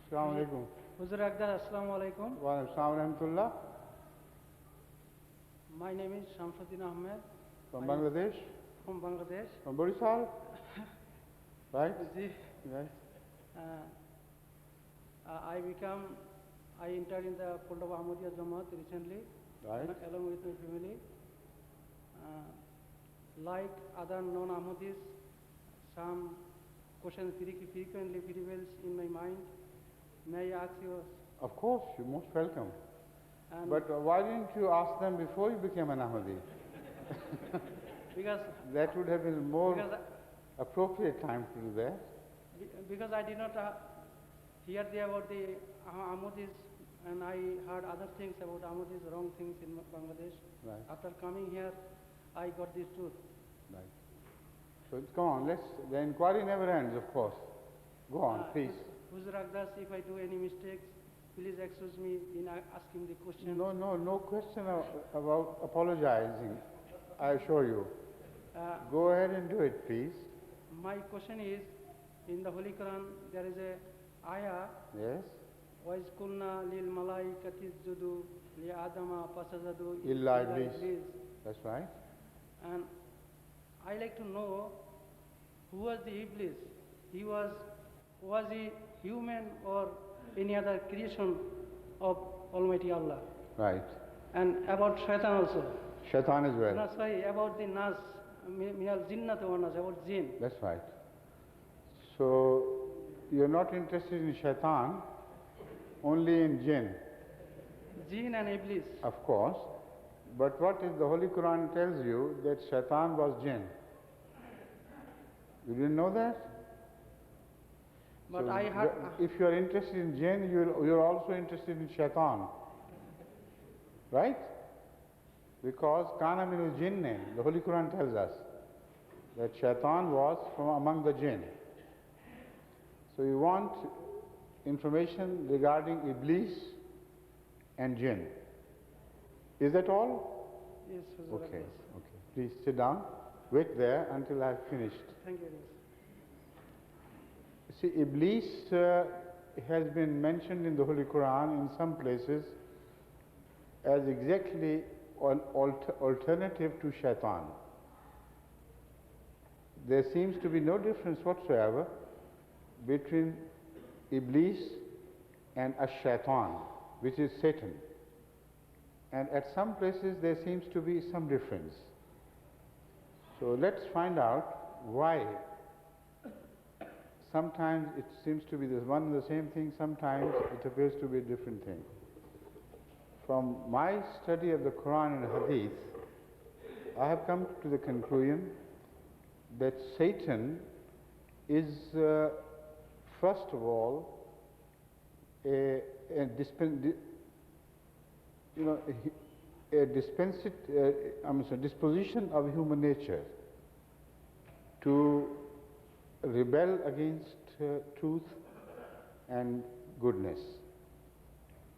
Assalamu alaikum. Huzur Akdar, Assalamu alaikum. Wa alaikum assalam wa rahmatullah. My name is Shamsuddin Ahmed. From Bangladesh? From Bangladesh. From Borisal? Right? Ji. Right. I entered in the fold of Ahmadiyya Jamaat recently, Right. along with my family. Like other non-Ahmadis, some questions frequently prevails in my mind. May I ask you? Of course, you're most welcome. And But why didn't you ask them before you became an Ahmadi? because That would have been more because, appropriate time to do that. because I did not hear about the Ahmadis, and I heard other things about Ahmadis, wrong things in Bangladesh. Right. After coming here, I got this truth. Right. So go on, the inquiry never ends, of course. Go on, please. Huzur Akdas, if I do any mistakes, please excuse me in asking the question. No question about apologizing, I assure you. Go ahead and do it, please. My question is, in the Holy Quran, there is a ayah, Yes? وَإِذْ lil malaikati isjudu li adama fasajadu Illa Iblis. That's right. And I like to know who was the Iblis. Was he human or any other creation of Almighty Allah? Right. And about Shaitan also. Shaitan as well. No, sorry, about the Nas, minal jinnat wa nas, about jinn. That's right. So, you're not interested in Shaitan, only in jinn. Jinn and Iblis. Of course. But what is the Holy Quran tells you that Shaitan was jinn. You didn't know that? But So I heard. if you are interested in jinn, you're also interested in Shaitan. Right? Because Kana minul jinne, the Holy Quran tells us that Shaitan was from among the jinn. So you want information regarding Iblis and jinn. Is that all? Yes, Huzur Okay, Akdas. okay. Please sit down. Wait there until I've finished. Thank you. See, Iblis has been mentioned in the Holy Quran in some places as exactly an alternative to Shaitan. There seems to be no difference whatsoever between Iblis and Ash-Shaitan, which is Satan. And at some places there seems to be some difference. So let's find out why. Sometimes it seems to be one and the same thing, sometimes it appears to be a different thing. From my study of the Quran and Hadith, I have come to the conclusion that Satan is, first of all, a disposition of human nature to rebel against truth and goodness.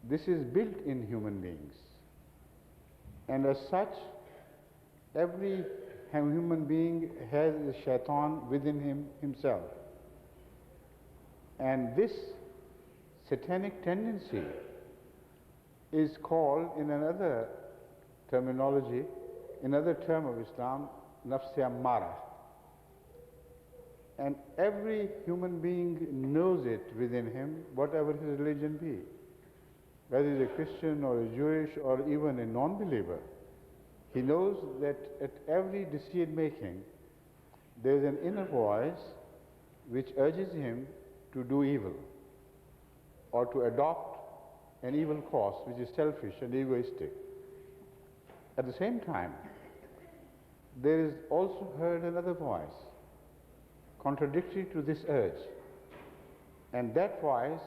This is built in human beings. And as such, every human being has a shaitan within himself. And this satanic tendency is called, in another terminology, another term of Islam, nafs-e ammara. And every human being knows it within him, whatever his religion be. Whether he's a Christian or a Jewish or even a non-believer, he knows that at every decision making, there is an inner voice which urges him to do evil or to adopt an evil course which is selfish and egoistic. At the same time, there is also heard another voice contradictory to this urge, and that voice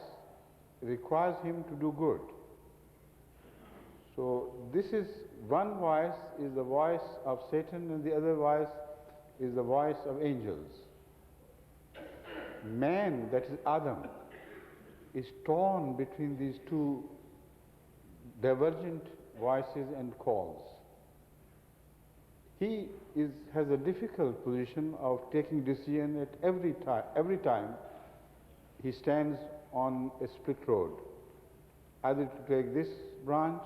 requires him to do good. So this is, one voice is the voice of Satan and the other voice is the voice of angels. Man, that is Adam, is torn between these two divergent voices and calls. He has a difficult position of taking decision at every time he stands on a split road, either to take this branch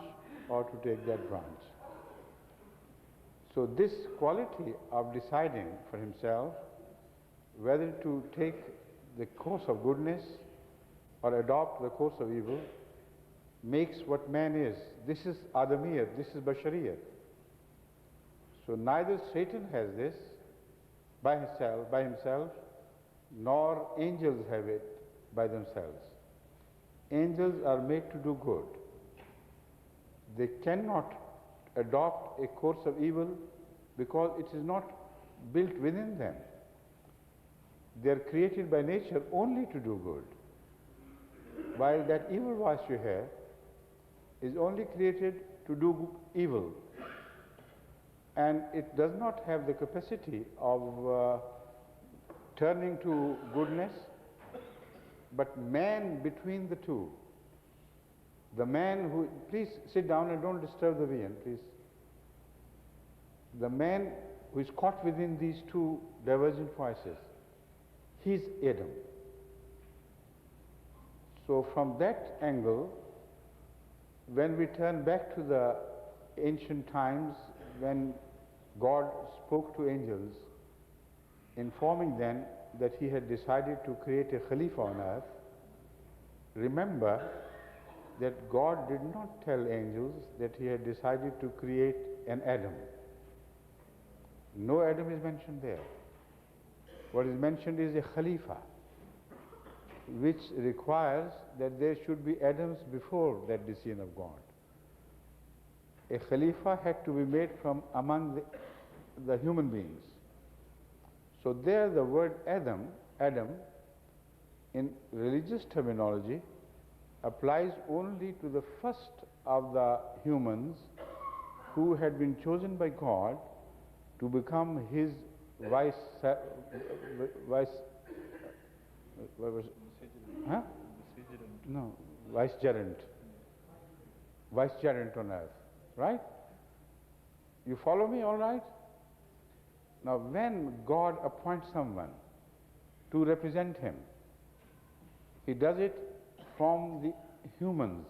or to take that branch. So this quality of deciding for himself whether to take the course of goodness or adopt the course of evil makes what man is. This is Adamiyat, this is Bashariyat. So neither Satan has this by himself, nor angels have it by themselves. Angels are made to do good. They cannot adopt a course of evil because it is not built within them. They are created by nature only to do good, while that evil voice you hear is only created to do evil, and it does not have the capacity of turning to goodness. But man between the two, the man who, please sit down and don't disturb the vian, please. The man who is caught within these two divergent voices, he is Adam. So from that angle, when we turn back to the ancient times when God spoke to angels, informing them that he had decided to create a Khalifa on earth, remember that God did not tell angels that he had decided to create an Adam. No Adam is mentioned there. What is mentioned is a Khalifa, which requires that there should be Adams before that decision of God. A Khalifa had to be made from among the human beings. So there the word Adam, in religious terminology, applies only to the first of the humans who had been chosen by God to become his vicegerent on earth, right? You follow me, all right? Now, when God appoints someone to represent him, he does it from the humans,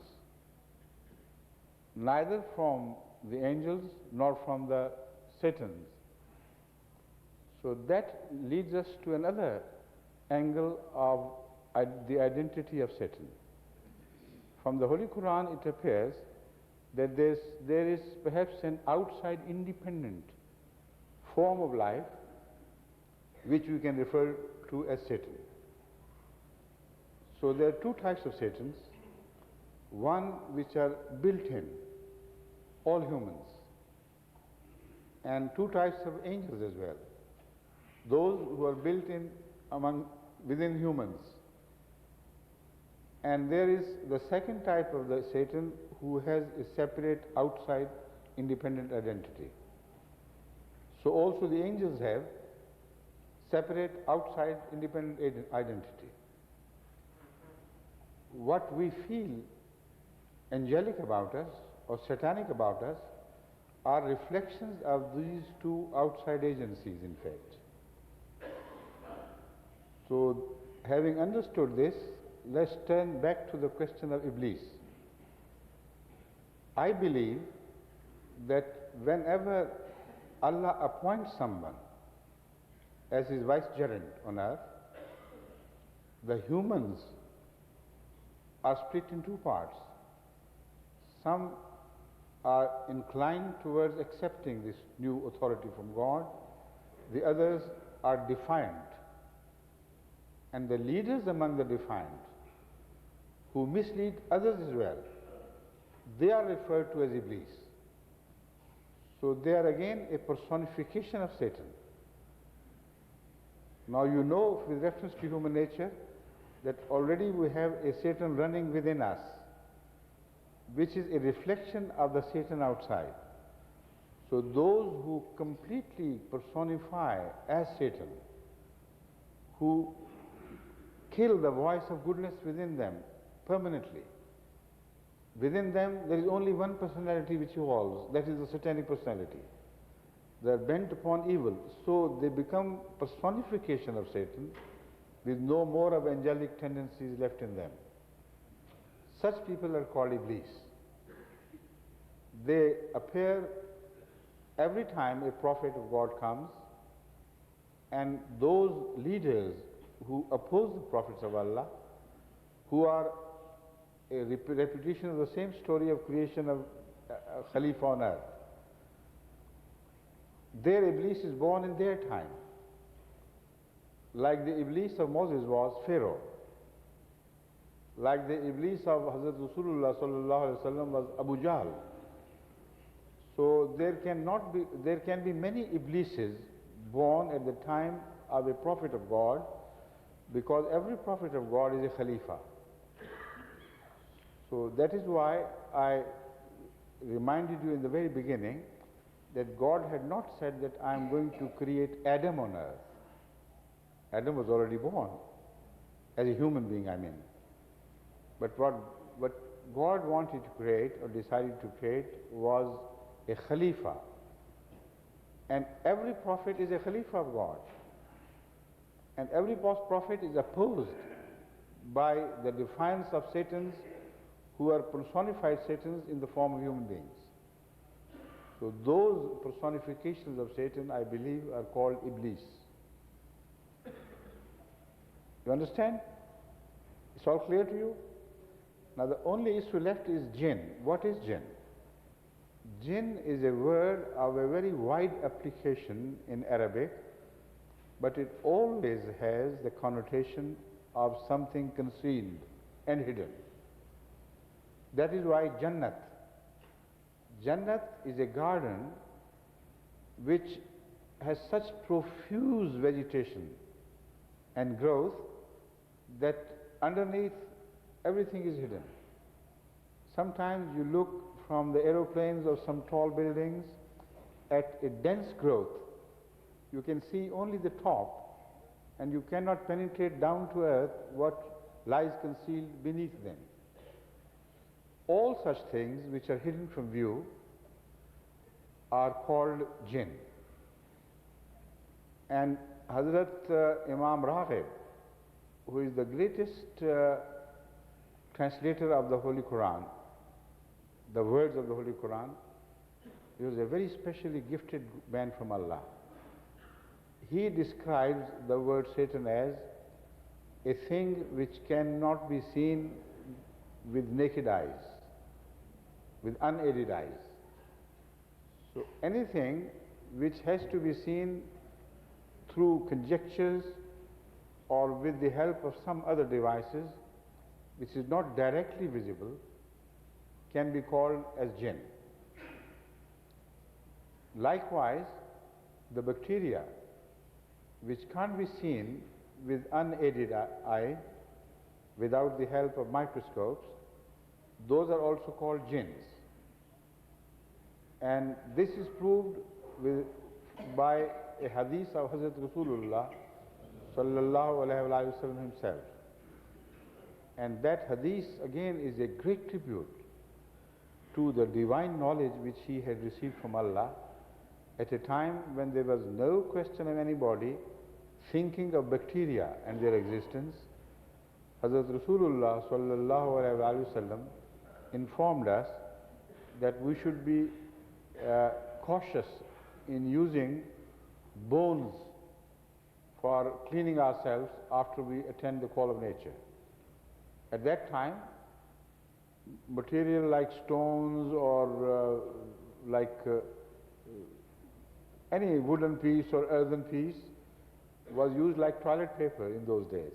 neither from the angels nor from the Satans. So that leads us to another angle of the identity of Satan. From the Holy Quran, it appears that there is perhaps an outside independent form of life which we can refer to as Satan. So there are two types of Satans, one which are built in, all humans, and two types of angels as well, those who are built in within humans. And there is the second type of the Satan who has a separate outside independent identity. So also the angels have separate outside independent identity. What we feel angelic about us or satanic about us are reflections of these two outside agencies, in fact. So having understood this, let's turn back to the question of Iblis. I believe that whenever Allah appoints someone as his vicegerent on earth, the humans are split in two parts. Some are inclined towards accepting this new authority from God, the others are defiant. And the leaders among the defiant, who mislead others as well, they are referred to as Iblis. So they are again a personification of Satan. Now you know, with reference to human nature, that already we have a Satan running within us, which is a reflection of the Satan outside. So those who completely personify as Satan, who kill the voice of goodness within them permanently, within them there is only one personality which evolves, that is the satanic personality. They are bent upon evil, so they become personification of Satan, with no more of angelic tendencies left in them. Such people are called Iblis. They appear every time a prophet of God comes, and those leaders who oppose the prophets of Allah, who are a repetition of the same story of creation of Khalifa on earth, their Iblis is born in their time. Like the Iblis of Moses was Pharaoh. Like the Iblis of Hazrat Rasulullah sallallahu alaihi wasallam was Abu Jahl. So there can be many Iblises born at the time of a prophet of God, because every prophet of God is a Khalifa. So that is why I reminded you in the very beginning that God had not said that I am going to create Adam on earth. Adam was already born, as a human being, I mean. But what God wanted to create or decided to create was a Khalifa. And every prophet is a Khalifa of God. And every prophet is opposed by the defiance of Satans, who are personified Satans in the form of human beings. So those personifications of Satan, I believe, are called Iblis. You understand? It's all clear to you? Now the only issue left is jinn. What is jinn? Jinn is a word of a very wide application in Arabic, but it always has the connotation of something concealed and hidden. That is why Jannat. Jannat is a garden which has such profuse vegetation and growth that underneath everything is hidden. Sometimes you look from the aeroplanes of some tall buildings at a dense growth. You can see only the top, and you cannot penetrate down to earth what lies concealed beneath them. All such things which are hidden from view are called jinn. And Hazrat Imam Raghib, who is the greatest translator of the Holy Quran, the words of the Holy Quran, he was a very specially gifted man from Allah. He describes the word Satan as a thing which cannot be seen with naked eyes, with unaided eyes. So anything which has to be seen through conjectures or with the help of some other devices, which is not directly visible, can be called as jinn. Likewise, the bacteria which can't be seen with unaided eye, without the help of microscopes, those are also called jinns. And this is proved by a hadith of Hazrat Rasulullah sallallahu alaihi wasallam himself. And that hadith again is a great tribute to the divine knowledge which he had received from Allah at a time when there was no question of anybody thinking of bacteria and their existence. Hazrat Rasulullah sallallahu alaihi wasallam informed us that we should be cautious in using bones for cleaning ourselves after we attend the call of nature. At that time, material like stones or any wooden piece or earthen piece was used like toilet paper in those days.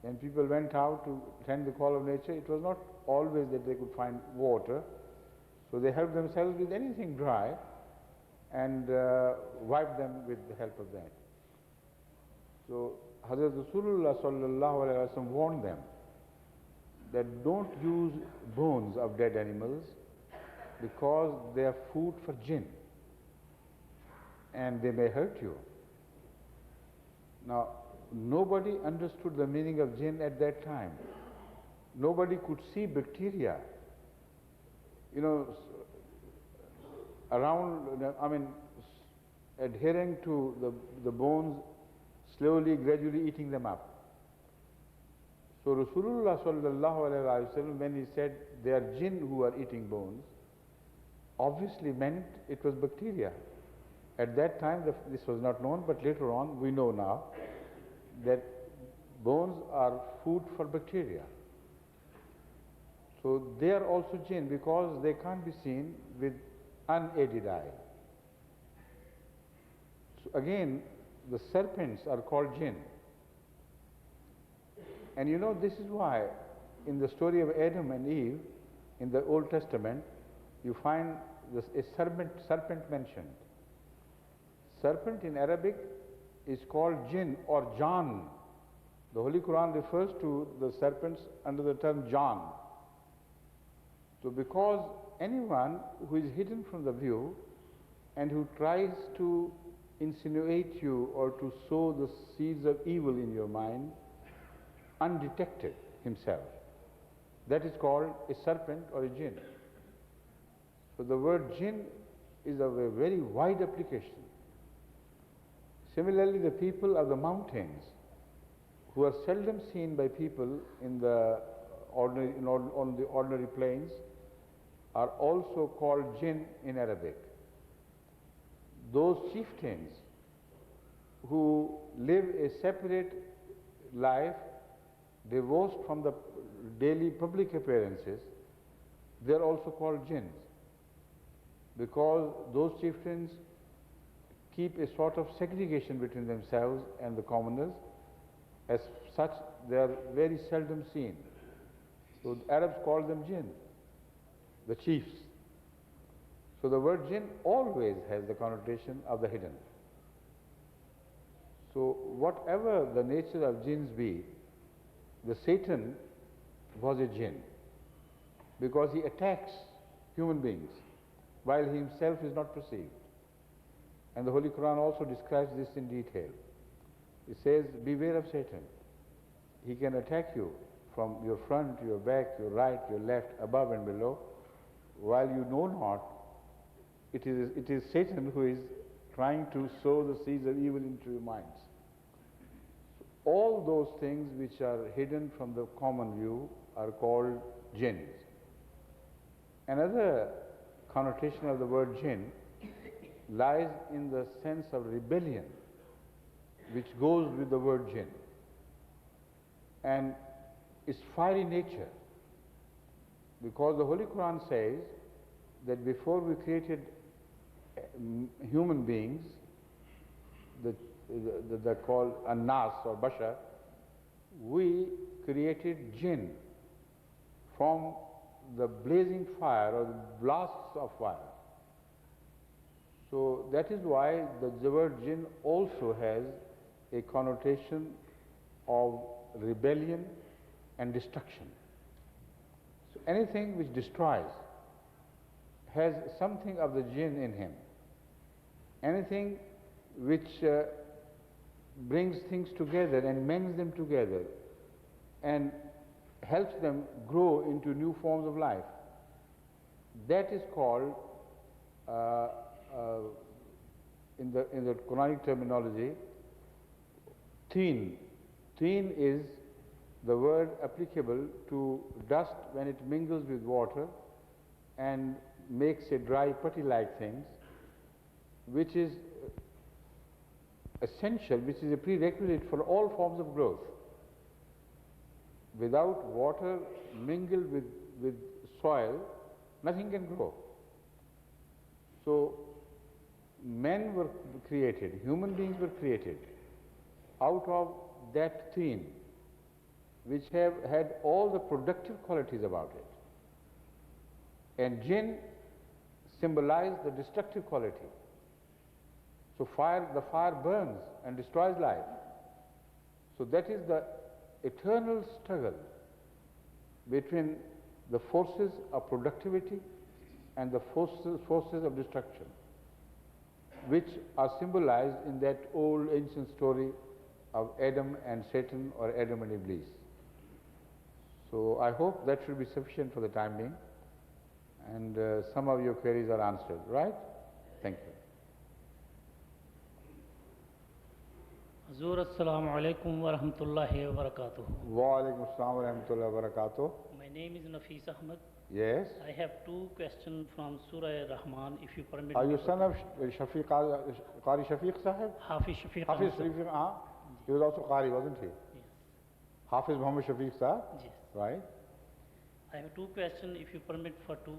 When people went out to attend the call of nature, it was not always that they could find water, so they helped themselves with anything dry and wiped them with the help of that. So Hazrat Rasulullah sallallahu alaihi wasallam warned them that don't use bones of dead animals because they are food for jinn and they may hurt you. Now, nobody understood the meaning of jinn at that time. Nobody could see bacteria, adhering to the bones, slowly, gradually eating them up. So Rasulullah sallallahu alaihi wasallam, when he said they are jinn who are eating bones, obviously meant it was bacteria. At that time this was not known, but later on we know now that bones are food for bacteria. So they are also jinn because they can't be seen with unaided eye. So again, the serpents are called jinn. And you know, this is why in the story of Adam and Eve in the Old Testament, you find a serpent mentioned. Serpent in Arabic is called jinn or jan. The Holy Quran refers to the serpents under the term jan. So because anyone who is hidden from the view and who tries to insinuate you or to sow the seeds of evil in your mind undetected himself, that is called a serpent or a jinn. So the word jinn is of a very wide application. Similarly, the people of the mountains, who are seldom seen by people in the ordinary, on the ordinary plains, are also called jinn in Arabic. Those chieftains who live a separate life, divorced from the daily public appearances, they are also called jinns, because those chieftains keep a sort of segregation between themselves and the commoners. As such, they are very seldom seen. So the Arabs call them jinn, the chiefs. So the word jinn always has the connotation of the hidden. So whatever the nature of jinns be, the Satan was a jinn because he attacks human beings while he himself is not perceived. And the Holy Quran also describes this in detail. It says, beware of Satan. He can attack you from your front, your back, your right, your left, above and below, while you know not. It is Satan who is trying to sow the seeds of evil into your minds. So all those things which are hidden from the common view are called jinns. Another connotation of the word jinn lies in the sense of rebellion, which goes with the word jinn, and its fiery nature, because the Holy Quran says that before we created human beings, they're called An-Nas or Bashar, we created jinn from the blazing fire or the blasts of fire. So that is why the word jinn also has a connotation of rebellion and destruction. So anything which destroys has something of the jinn in him. Anything which brings things together and mends them together and helps them grow into new forms of life, that is called in the Quranic terminology, teen. Teen is the word applicable to dust when it mingles with water and makes a dry putty-like things, which is essential, which is a prerequisite for all forms of growth. Without water mingled with soil, nothing can grow. So men were created, human beings were created out of that teen, which have had all the productive qualities about it. And jinn symbolize the destructive quality. So the fire burns and destroys life. So that is the eternal struggle between the forces of productivity and the forces of destruction, which are symbolized in that old ancient story of Adam and Satan, or Adam and Iblis. So I hope that should be sufficient for the time being, and some of your queries are answered, right? Thank you. Zur assalamu alaikum wa rahmatullahi wa barakatuh. Wa alaikum assalam wa rahmatullahi wa barakatuh. My name is Nafis Ahmed. Yes. I have two questions from Surah Rahman, if you permit Are me. you son of Shafiq, Qari Shafiq Sahib? Hafiz Shafiq Hafiz Ahmed. Shafiq, he was also Qari, wasn't he? Yes. Hafiz Muhammad Shafiq Sahib? Yes. Right. I have two questions, if you permit for two.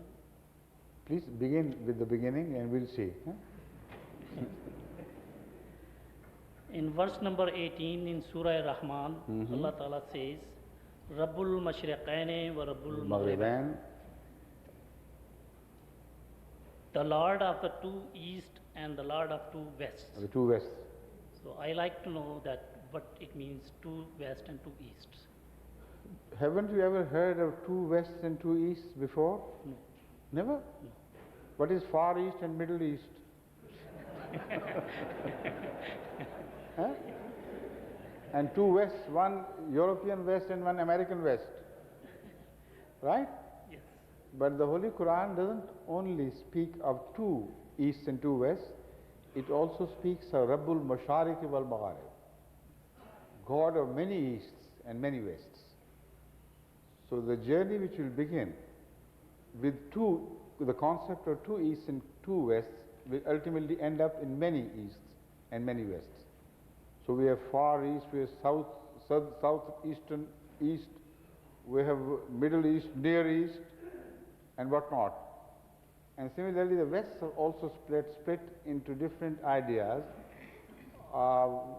Please begin with the beginning and we'll see. In verse number 18 in Surah Rahman, Allah Ta'ala says, Rabbul Mashriqaini wa Rabbul Maghribain. Maghribain. The Lord of the two east and the Lord of two west. The two wests. So I like to know that what it means, two west and two east. Haven't you ever heard of two wests and two easts before? No. Never? No. What is Far East and Middle East? Huh? And two wests, one European West and one American West. Right? Yes. But the Holy Quran doesn't only speak of two easts and two wests, it also speaks of Rabbul Mashariki wal Magharib, God of many easts and many wests. So the journey which will begin with the concept of two easts and two wests will ultimately end up in many easts and many wests. So we have Far East, we have Southeastern East, we have Middle East, Near East, and whatnot. And similarly, the West are also split into different ideas,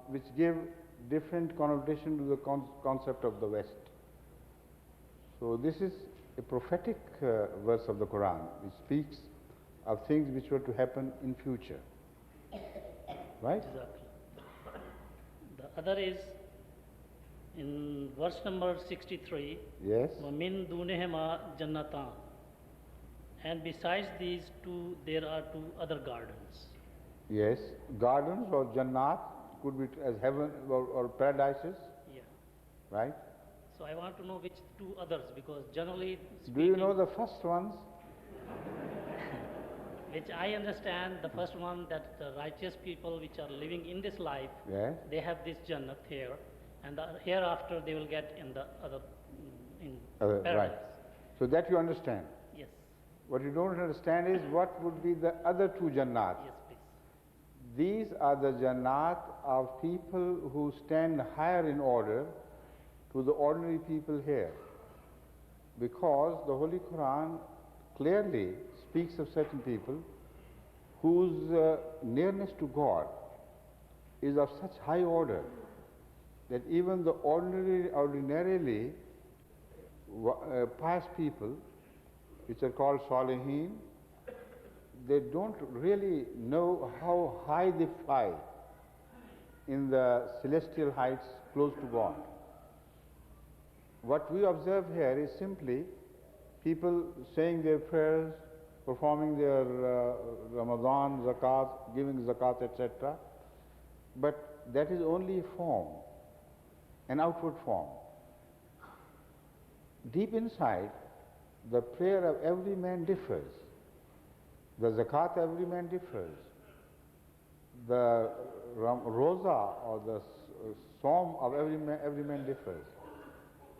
which give different connotation to the concept of the West. So this is a prophetic verse of the Quran, which speaks of things which were to happen in future. Right? Exactly. The other is in verse number 63. Yes. وَمِن دُونِهِمَا جَنَّتَانِ. And besides these two, there are two other gardens. Yes. Gardens or Jannat could be as heaven or paradises. Yeah. Right? So I want to know which two others, because generally Do speaking, you know the first ones? which I understand, the first one, that the righteous people which are living in this life, Yes. they have this Jannat here, and the hereafter they will get in the other, in Right. paradise. So that you understand. Yes. What you don't understand is what would be the other two Jannat. Yes, please. These are the Jannat of people who stand higher in order to the ordinary people here. Because the Holy Quran clearly speaks of certain people whose nearness to God is of such high order that even the ordinarily pious people, which are called Salihin, they don't really know how high they fly in the celestial heights close to God. What we observe here is simply people saying their prayers, performing their Ramadan, zakat, giving zakat, etc. But that is only a form, an outward form. Deep inside, the prayer of every man differs. The zakat of every man differs. The roza or the psalm of every man differs.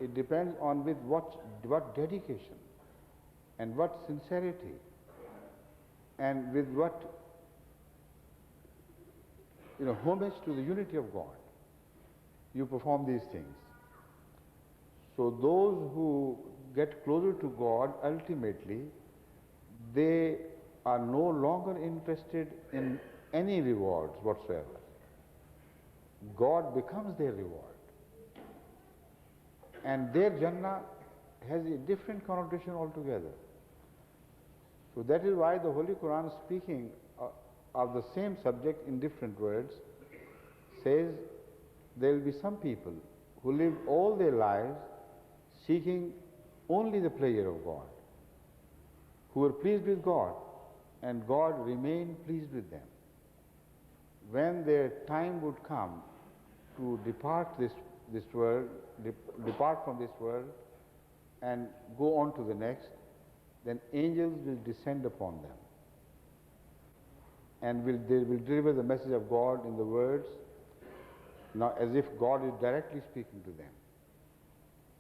It depends on with what dedication and what sincerity and with what homage to the unity of God you perform these things. So those who get closer to God, ultimately they are no longer interested in any rewards whatsoever. God becomes their reward. And their Jannah has a different connotation altogether. So that is why the Holy Quran, speaking of the same subject in different words, says there will be some people who live all their lives seeking only the pleasure of God, who were pleased with God, and God remained pleased with them. When their time would come to depart this world, depart from this world and go on to the next, then angels will descend upon them and they will deliver the message of God in the words, Now, as if God is directly speaking to them.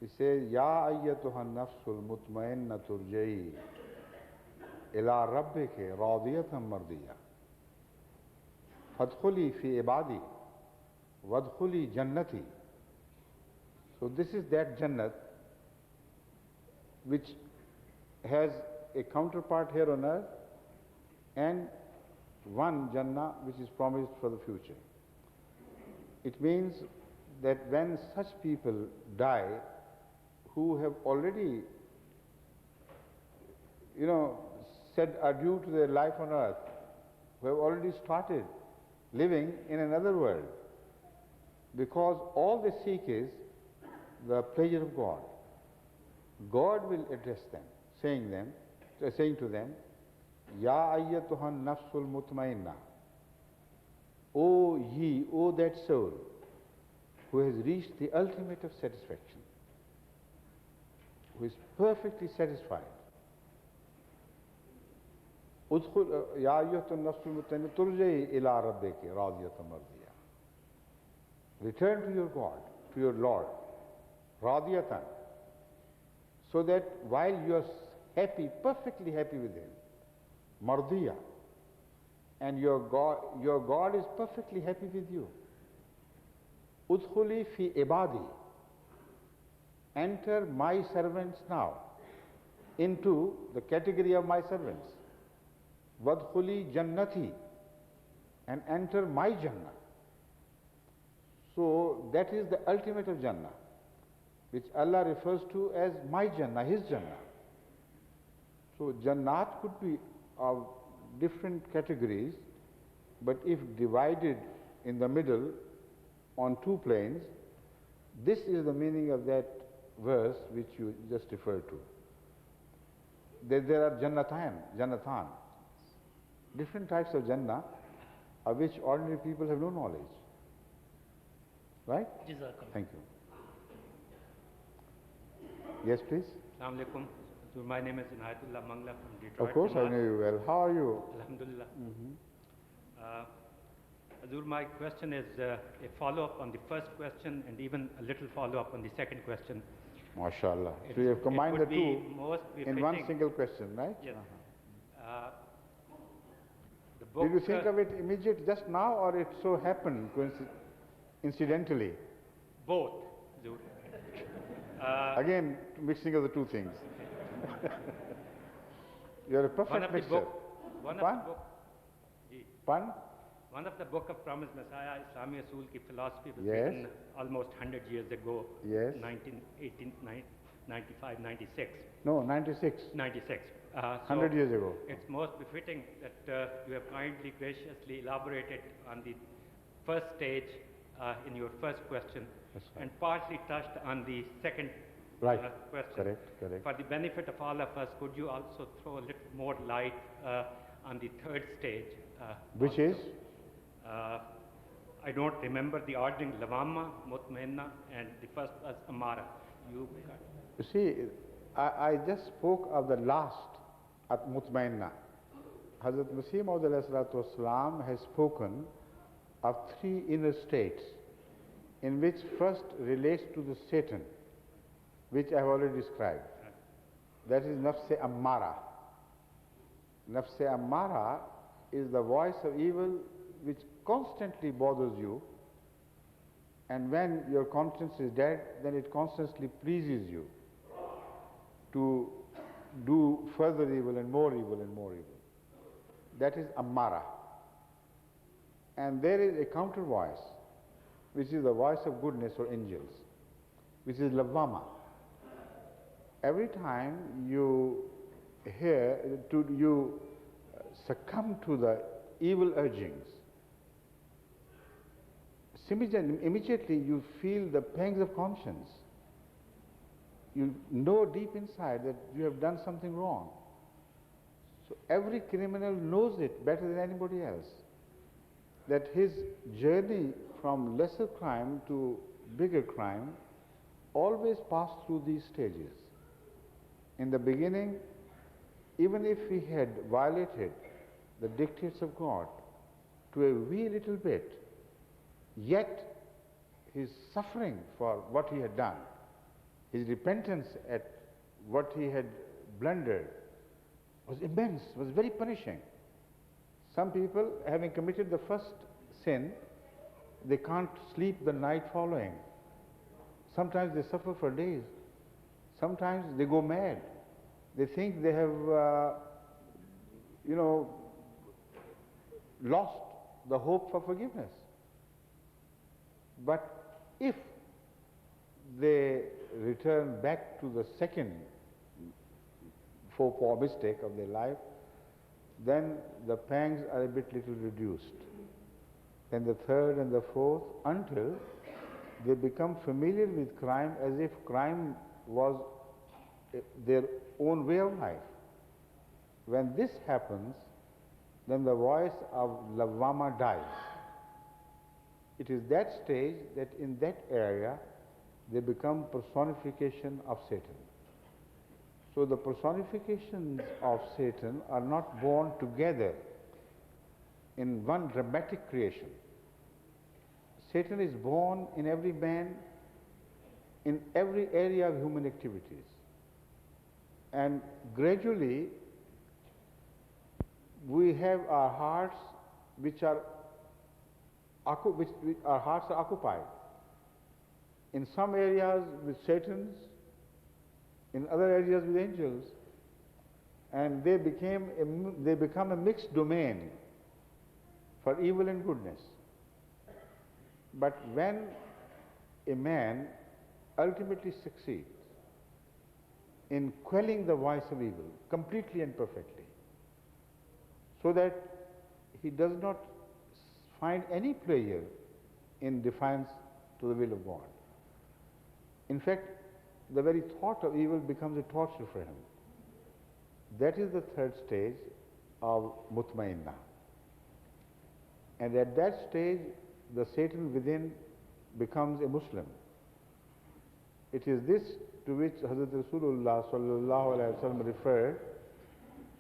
He says, Ya ayyatuhan nafsul mutmainna turja'i ila rabbike radiyatan mardiya fadkhuli fi ibadi wadkhuli jannati. So this is that Jannat which has a counterpart here on earth and one Jannah which is promised for the future. It means that when such people die who have already, said adieu to their life on earth, who have already started living in another world, because all they seek is the pleasure of God. God will address them, saying to them, Ya ayyatuhan nafsul mutmainna, O ye, O that soul who has reached the ultimate of satisfaction, who is perfectly satisfied. Ya ayyatuhan nafsul mutmainna turja'i ila rabbiki radiyatan mardiya. Return to your God, to your Lord, radiyatan, so that while you are happy, perfectly happy with Him, mardiya, and your God is perfectly happy with you. Udkhuli fi ibadi, enter my servants now into the category of my servants. Wadkhuli jannati, and enter my Jannah. So that is the ultimate of Jannah, which Allah refers to as my Jannah, His Jannah. So Jannat could be of different categories, but if divided in the middle on two planes, this is the meaning of that verse which you just referred to. There are Jannatan, different types of Jannah of which ordinary people have no knowledge. Right? Jazakallah. Thank you. Yes, please. Assalamu alaikum. So my name is Inayatullah Mangla from Detroit. Of course, I Vermont. know you well. How are you? Alhamdulillah. Azur, my question is a follow-up on the first question and even a little follow-up on the second question. MashaAllah. So you have combined the two in one befitting- single question, right? Yes. The Did you book, think of it immediate just now, or it so happened incidentally? both, Azur. Again, mixing of the two things. You're a One perfect of the mixer. book, one of Pardon? the book, Ji. Pardon? One of the book of Promised Messiah, Islami Asool ki philosophy, was Yes. written almost 100 years ago. Yes. 95, 96. No, 96. 96. 100 years ago. It's most befitting that you have kindly, graciously elaborated on the first stage in your first question, That's right. and partly touched on the second Right. question. Correct. For the benefit of all of us, could you also throw a little more light on the third stage? Which also? is? I don't remember the ordering, Lawama, Mutmainna, and the first was Amara. You See, I just spoke of the last at Mutmainna. Hazrat Masih Maud ﷺ has spoken of three inner states, in which first relates to the Satan, which I have already described. That is Nafse Ammara. Nafse Ammara is the voice of evil which constantly bothers you, and when your conscience is dead, then it constantly pleases you to do further evil and more evil and more evil. That is Ammara. And there is a counter voice, which is the voice of goodness or angels, which is Lawama. Every time you you succumb to the evil urgings, immediately you feel the pangs of conscience. You know deep inside that you have done something wrong. So every criminal knows it better than anybody else, that his journey from lesser crime to bigger crime always passed through these stages. In the beginning, even if he had violated the dictates of God to a wee little bit, yet his suffering for what he had done, his repentance at what he had blundered was immense, was very punishing. Some people, having committed the first sin, they can't sleep the night following. Sometimes they suffer for days. Sometimes they go mad. They think they have, lost the hope for forgiveness. But if they return back to the second faux pas mistake of their life, then the pangs are a bit little reduced. Then the third and the fourth, until they become familiar with crime as if crime was their own way of life. When this happens, then the voice of Lavama dies. It is that stage that in that area they become personification of Satan. So the personifications of Satan are not born together in one dramatic creation. Satan is born in every man, in every area of human activities. And gradually we have our hearts which our hearts are occupied. In some areas with Satans, in other areas with angels, and they become a mixed domain for evil and goodness. But when a man ultimately succeeds in quelling the voice of evil completely and perfectly, so that he does not find any pleasure in defiance to the will of God. In fact, the very thought of evil becomes a torture for him. That is the third stage of mutmainna. And at that stage, the Satan within becomes a Muslim. It is this to which Hazrat Rasulullah sallallahu alaihi wasallam referred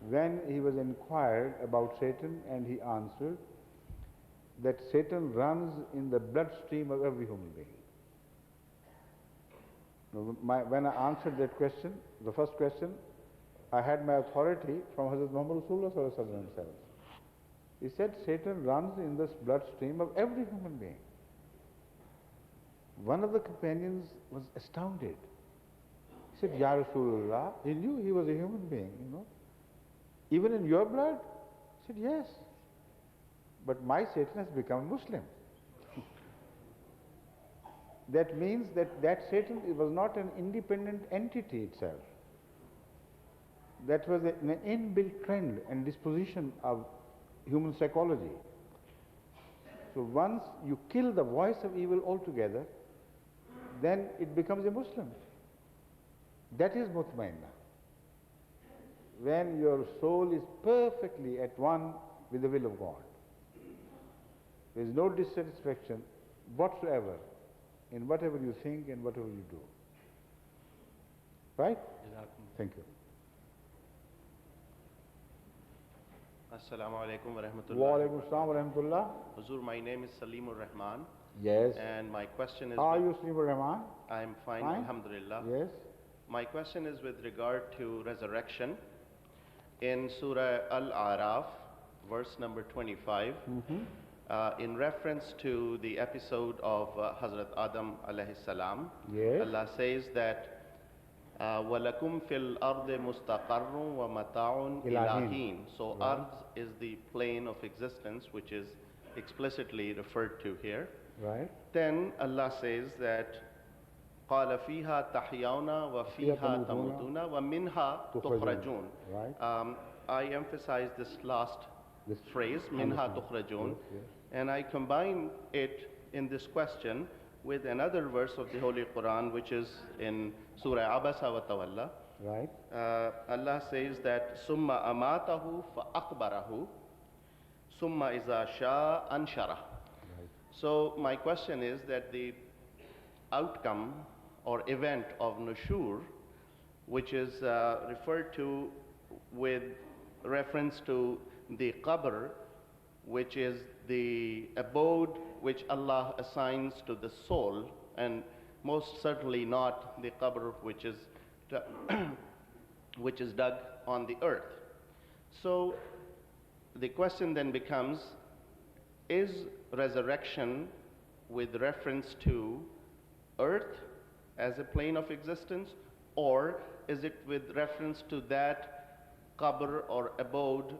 when he was inquired about Satan, and he answered that Satan runs in the bloodstream of every human being. When I answered that question, the first question, I had my authority from Hazrat Muhammad Rasulullah sallallahu alaihi wasallam himself. He said Satan runs in this bloodstream of every human being. One of the companions was astounded. He said, Ya Rasulullah, he knew he was a human being, Even in your blood? He said, yes. But my Satan has become a Muslim. That means that Satan was not an independent entity itself. That was an inbuilt trend and disposition of human psychology. So once you kill the voice of evil altogether, then it becomes a Muslim. That is mutmainna. When your soul is perfectly at one with the will of God. There is no dissatisfaction whatsoever in whatever you think and whatever you do. Right? Thank you. Assalamu alaikum wa rahmatullah. Wa alaikum assalam wa rahmatullah. Huzur, my name is Salimur Rahman. Yes. And my question is... How are you, Salimur Rahman? I am fine, alhamdulillah. Yes. My question is with regard to resurrection. In Surah Al-A'raf, verse number 25, in reference to the episode of Hazrat Adam alayhi salam, yes. Allah says that وَلَكُمْ فِي الْأَرْضِ مُسْتَقَرٌّ وَمَتَاعٌ إِلَىٰ So right. Ard is the plane of existence which is explicitly referred to here. Right. Then Allah says that قَالَ فِيهَا تَحْيَوْنَ وَفِيهَا تَمُوتُونَ وَمِنْهَا تُخْرَجُونَ. Right. I emphasize this last phrase, minha tukhrajun, and I combine it in this question with another verse of the Holy Quran, which is in Surah Abasa wa Tawalla. Right. Allah says that summa amatahu fa akbarahu, summa iza sha anshara. So my question is that the outcome or event of nushur, which is referred to with reference to the qabr, which is the abode which Allah assigns to the soul, and most certainly not the qabr which is which is dug on the earth. So the question then becomes, is resurrection with reference to earth as a plane of existence, or is it with reference to that qabr or abode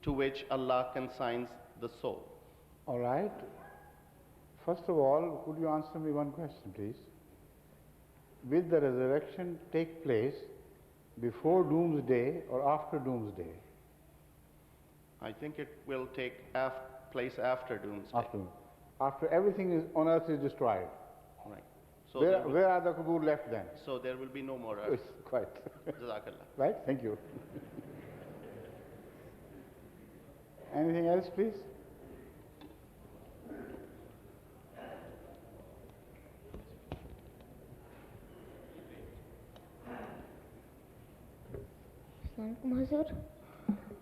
to which Allah consigns the soul? All right. First of all, could you answer me one question, please? Will the resurrection take place before doomsday or after doomsday? I think it will take place after doomsday. After everything on earth is destroyed. Right. So where are the kubur left then? So there will be no more Yes, earth. quite. Jazakallah. Right? Thank you. Anything else, please? Assalamualaikum, Hazur.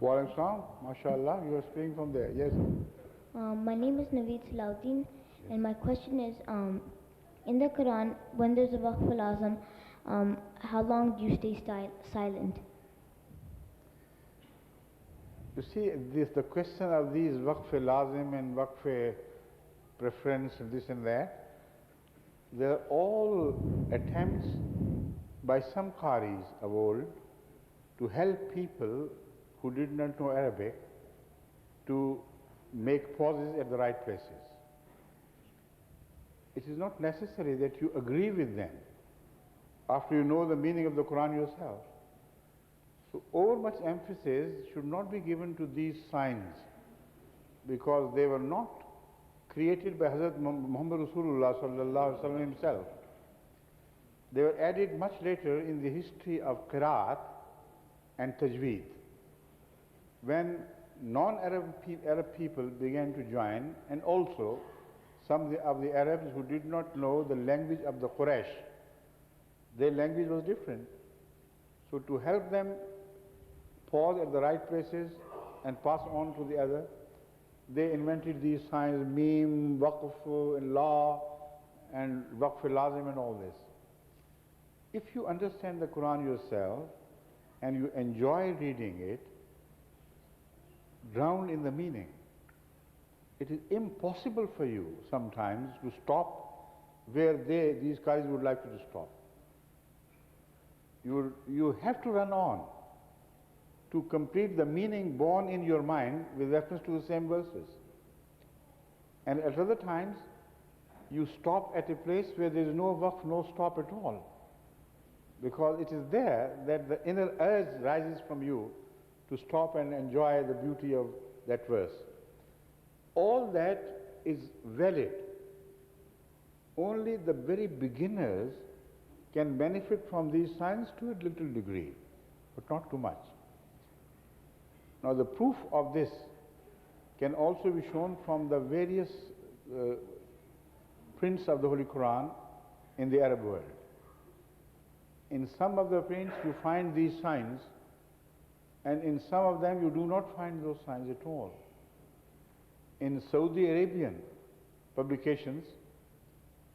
Wa alaikum salam. MashaAllah, you are speaking from there. Yes. My name is Naveed Salahuddin, and my question is, in the Quran, when there's a waqf al-azam, how long do you stay silent? You see, the question of these waqf lazim and waqf preference and this and that, they're all attempts by some qaris of old to help people who did not know Arabic to make pauses at the right places. It is not necessary that you agree with them after you know the meaning of the Quran yourself. So overmuch emphasis should not be given to these signs, because they were not created by Hazrat Muhammad Rasulullah sallallahu alaihi wasallam himself. They were added much later in the history of Qiraat and Tajweed, when non-Arab people began to join, and also some of the Arabs who did not know the language of the Quraysh. Their language was different. So to help them pause at the right places and pass on to the other, they invented these signs, meme, waqf, and law, and waqf lazim and all this. If you understand the Quran yourself and you enjoy reading it, drowned in the meaning, it is impossible for you sometimes to stop where these guys would like you to stop. You have to run on to complete the meaning born in your mind with reference to the same verses. And at other times, you stop at a place where there is no waqf, no stop at all. Because it is there that the inner urge rises from you to stop and enjoy the beauty of that verse. All that is valid. Only the very beginners can benefit from these signs to a little degree, but not too much. Now the proof of this can also be shown from the various prints of the Holy Quran in the Arab world. In some of the prints you find these signs, and in some of them you do not find those signs at all. In Saudi Arabian publications,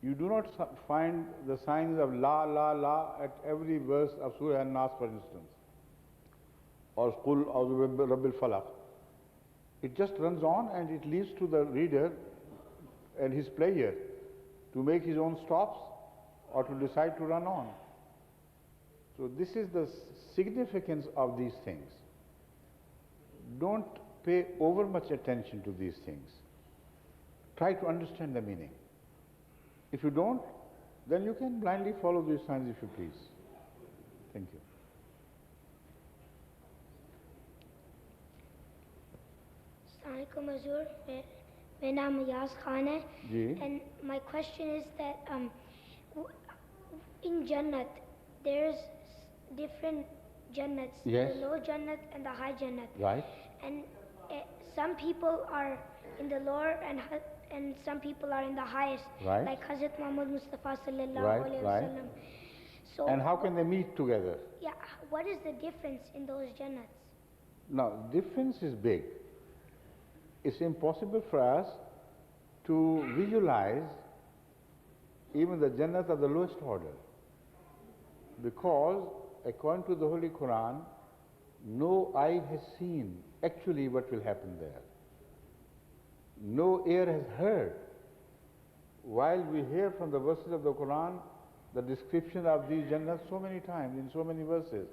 you do not find the signs of la, la, la at every verse of Surah An-Nas, for instance, or Qul A'udhu Rabbil Falaq. It just runs on and it leaves to the reader and his player to make his own stops or to decide to run on. So this is the significance of these things. Don't pay over much attention to these things. Try to understand the meaning. If you don't, then you can blindly follow these signs if you please. Thank you. Assalamualaikum Hazur. My name is Yas Khan hai. And my question is that in Jannat, there's different Jannats, Yes. the low Jannat and the high Jannat. Right. And some people are in the lower and some people are in the highest, Right. like Hazrat Muhammad Mustafa sallallahu Right, alaihi right. wasallam. So And how can they meet together? yeah, what is the difference in those Jannats? Now, difference is big. it's impossible for us to visualize even the Jannat of the lowest order, because according to the Holy Quran, no eye has seen actually what will happen there. No ear has heard. While we hear from the verses of the Quran the description of these Jannat so many times in so many verses.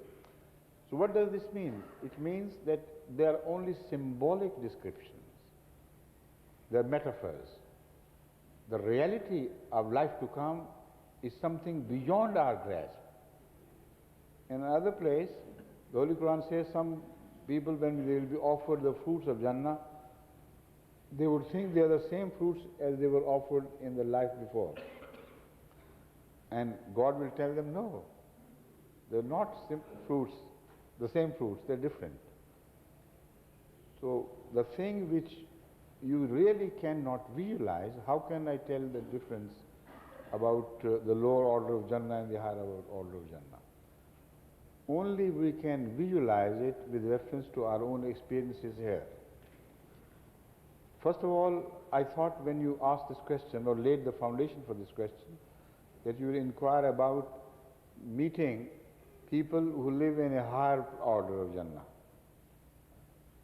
So what does this mean? It means that they are only symbolic descriptions. They are metaphors. The reality of life to come is something beyond our grasp. In another place, the Holy Quran says some people, when they will be offered the fruits of Jannah, they would think they are the same fruits as they were offered in the life before. And God will tell them, no, they're not fruits, the same fruits, they're different. So the thing which you really cannot visualize, how can I tell the difference about the lower order of Jannah and the higher order of Jannah? Only we can visualize it with reference to our own experiences here. First of all, I thought when you asked this question or laid the foundation for this question, that you will inquire about meeting people who live in a higher order of Jannah.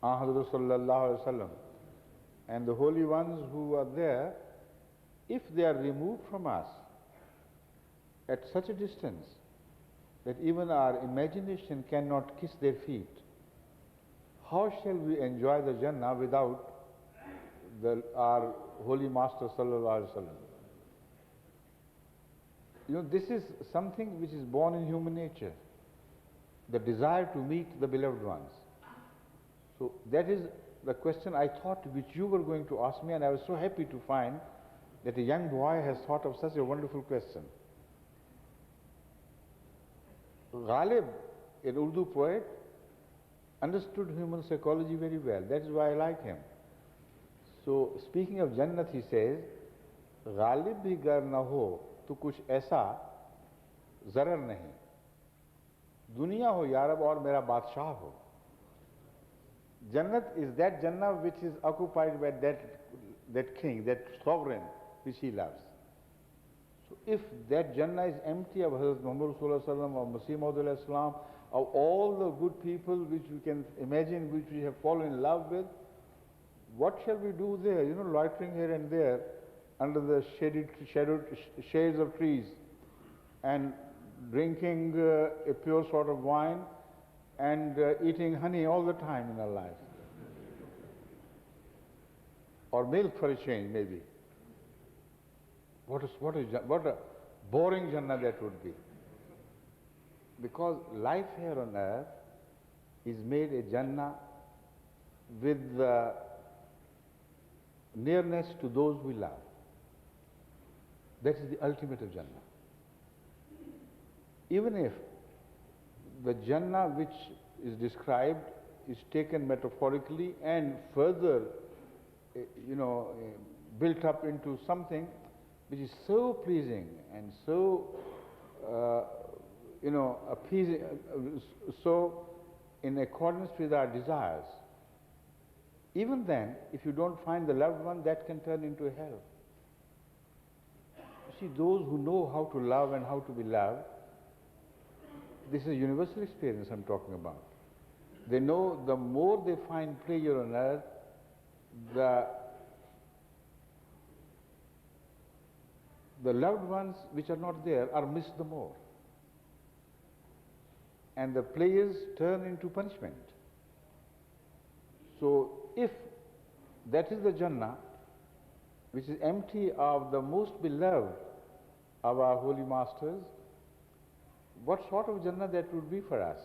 Hazrat Sallallahu Alaihi Wasallam and the holy ones who are there, if they are removed from us at such a distance that even our imagination cannot kiss their feet, how shall we enjoy the Jannah without our Holy Master Sallallahu Alaihi Wasallam? You know, this is something which is born in human nature, the desire to meet the beloved ones. So that is the question I thought which you were going to ask me, and I was so happy to find that a young boy has thought of such a wonderful question. Ghalib, an Urdu poet, understood human psychology very well. That is why I like him. So speaking of Jannat, he says, Ghalib bhi gar na ho to kuch aisa zarar nahi. Duniya ho yarab aur mera badshah ho. Jannat is that Jannah which is occupied by that king, that sovereign which he loves. So if that Jannah is empty of Hazrat Muhammad Sallallahu Alaihi Wasallam or Masih Maud Islam, of all the good people which we can imagine, which we have fallen in love with, what shall we do there? You know, loitering here and there under the shades of trees and drinking a pure sort of wine and eating honey all the time in our lives. Or milk for a change, maybe. What a boring Jannah that would be. Because life here on earth is made a Jannah with the nearness to those we love. That is the ultimate of Jannah. Even if the Jannah which is described is taken metaphorically and further, built up into something which is so pleasing and so, appeasing, so in accordance with our desires, even then, if you don't find the loved one, that can turn into a hell. You see, those who know how to love and how to be loved, this is a universal experience I'm talking about. They know the more they find pleasure on earth, the loved ones which are not there are missed the more. And the pleasures turn into punishment. So if that is the Jannah, which is empty of the most beloved of our holy masters, what sort of Jannah that would be for us?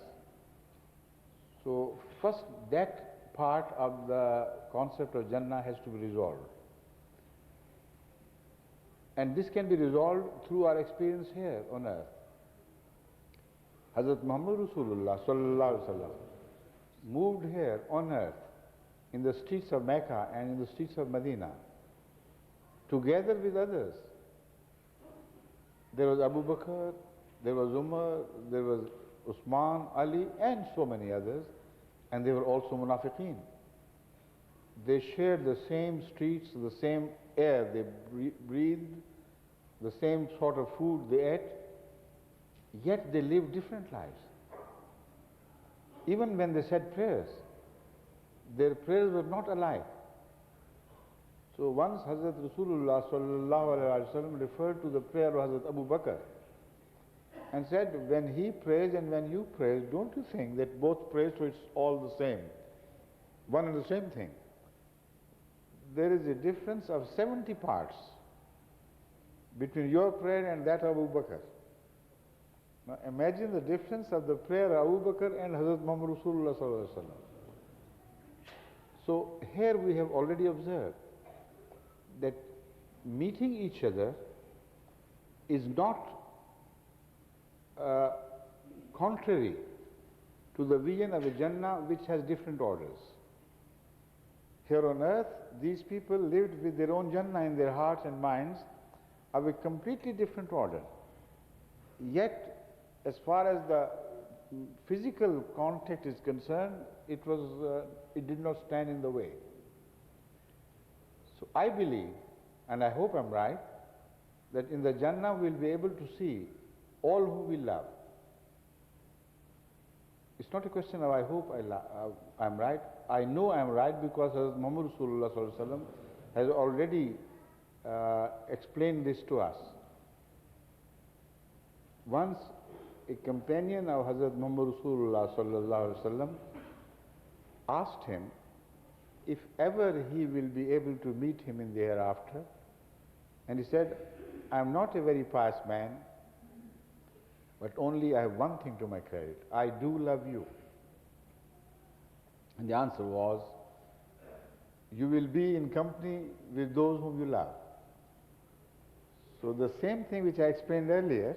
So first that part of the concept of Jannah has to be resolved. And this can be resolved through our experience here on earth. Hazrat Muhammad Rasulullah Sallallahu Alaihi Wasallam moved here on earth in the streets of Mecca and in the streets of Medina together with others. There was Abu Bakr, there was Umar, there was Usman, Ali and so many others, and they were also munafiqeen. They shared the same streets, the same air they breathed, the same sort of food they ate, yet they lived different lives. Even when they said prayers, their prayers were not alike. So once Hazrat Rasulullah sallallahu alaihi wasallam referred to the prayer of Hazrat Abu Bakr and said, when he prays and when you pray, don't you think that both pray so it's all the same, one and the same thing? There is a difference of 70 parts between your prayer and that of Abu Bakr. Now imagine the difference of the prayer of Abu Bakr and Hazrat Muhammad Rasulullah sallallahu alaihi wasallam. So here we have already observed that meeting each other is not contrary to the vision of a Jannah which has different orders. Here on earth, these people lived with their own Jannah in their hearts and minds of a completely different order. Yet, as far as the physical contact is concerned, it did not stand in the way. So I believe, and I hope I'm right, that in the Jannah we'll be able to see all who we love. It's not a question of I hope I'm right. I know I'm right because Hazrat Muhammad Rasulullah sallallahu alaihi wasallam has already explained this to us. Once a companion of Hazrat Muhammad Rasulullah sallallahu alaihi wasallam asked him if ever he will be able to meet him in the hereafter, and he said, I am not a very pious man, but only I have one thing to my credit, I do love you. And the answer was, you will be in company with those whom you love. So the same thing which I explained earlier,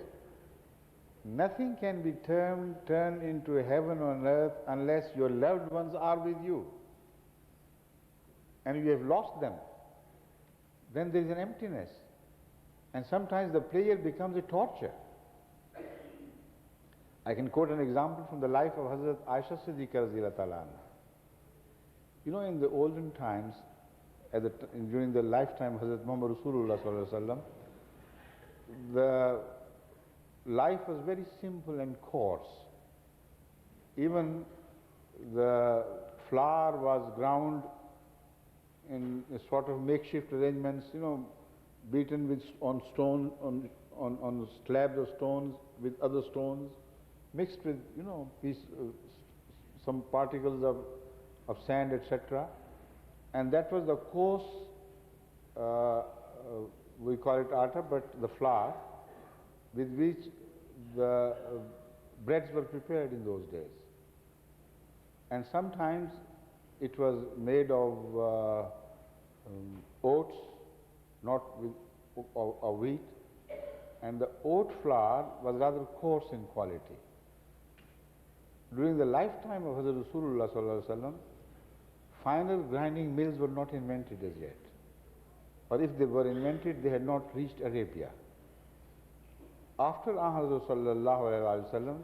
nothing can be turned into a heaven on earth unless your loved ones are with you. And you have lost them. Then there is an emptiness. And sometimes the prayer becomes a torture. I can quote an example from the life of Hazrat Aisha Siddiqa radhiyallahu ta'ala anha. You know, in the olden times, during the lifetime of Hazrat Muhammad Rasulullah sallallahu alaihi wasallam, the life was very simple and coarse. Even the flour was ground in a sort of makeshift arrangements, you know, beaten with on slabs of stones with other stones, mixed with, you know, some particles of sand, etc. And that was the coarse, we call it atta, but the flour with which the breads were prepared in those days. And sometimes it was made of oats, not of wheat, and the oat flour was rather coarse in quality. During the lifetime of Hazrat Rasulullah sallallahu alaihi wasallam, finer grinding mills were not invented as yet. Or if they were invented, they had not reached Arabia. After Hazrat sallallahu alaihi wasallam,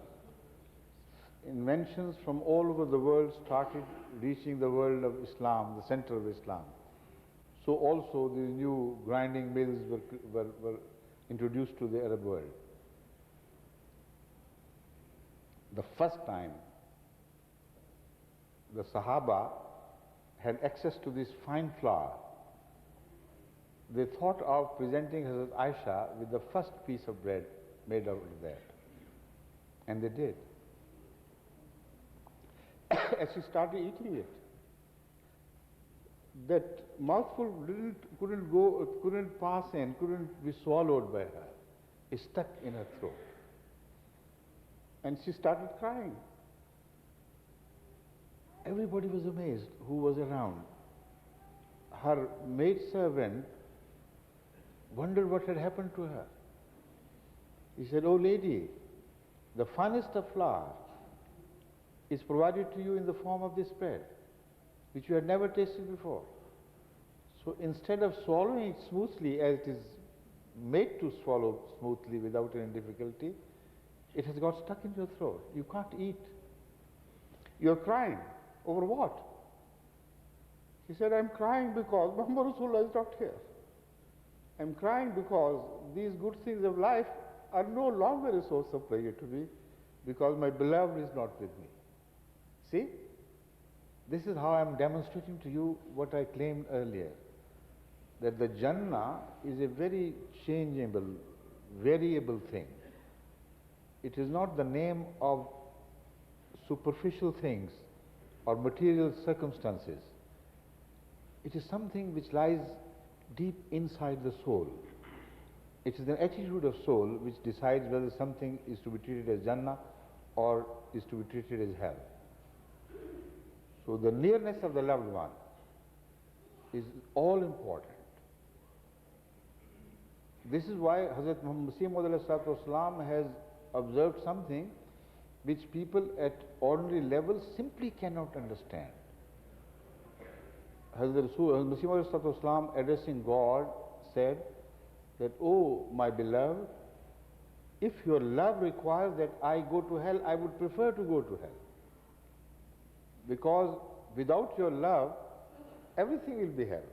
inventions from all over the world started reaching the world of Islam, the center of Islam. So also the new grinding mills were introduced to the Arab world. The first time the Sahaba had access to this fine flour, they thought of presenting Hazrat Aisha with the first piece of bread made out of that. And they did. As she started eating it, that mouthful couldn't pass in, couldn't be swallowed by her. It stuck in her throat. And she started crying. Everybody was amazed who was around. Her maidservant wondered what had happened to her. He said, "Oh lady, the finest of flour is provided to you in the form of this bread, which you had never tasted before. So instead of swallowing it smoothly as it is made to swallow smoothly without any difficulty, it has got stuck in your throat. You can't eat. You're crying. Over what?" He said, I'm crying because Muhammad Rasulullah is not here. I'm crying because these good things of life are no longer a source of pleasure to me because my beloved is not with me. See? This is how I'm demonstrating to you what I claimed earlier, that the Jannah is a very changeable, variable thing. It is not the name of superficial things or material circumstances. It is something which lies deep inside the soul. It is an attitude of soul which decides whether something is to be treated as Jannah or is to be treated as hell. So the nearness of the loved one is all important. This is why Hazrat Muhammad Masih has observed something which people at ordinary level simply cannot understand. Hazrat Masih addressing God said that, oh my beloved, if your love requires that I go to hell, I would prefer to go to hell. Because without your love, everything will be hell.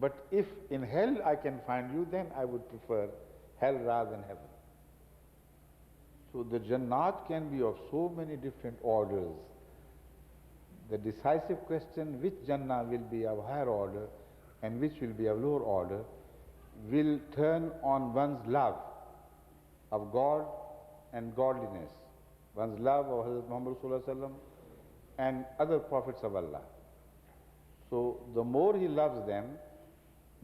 But if in hell I can find you, then I would prefer hell rather than heaven. So the Jannat can be of so many different orders. The decisive question, which Jannah will be of higher order and which will be of lower order, will turn on one's love of God and godliness, one's love of Hazrat Muhammad Rasulullah and other prophets of Allah. So the more he loves them,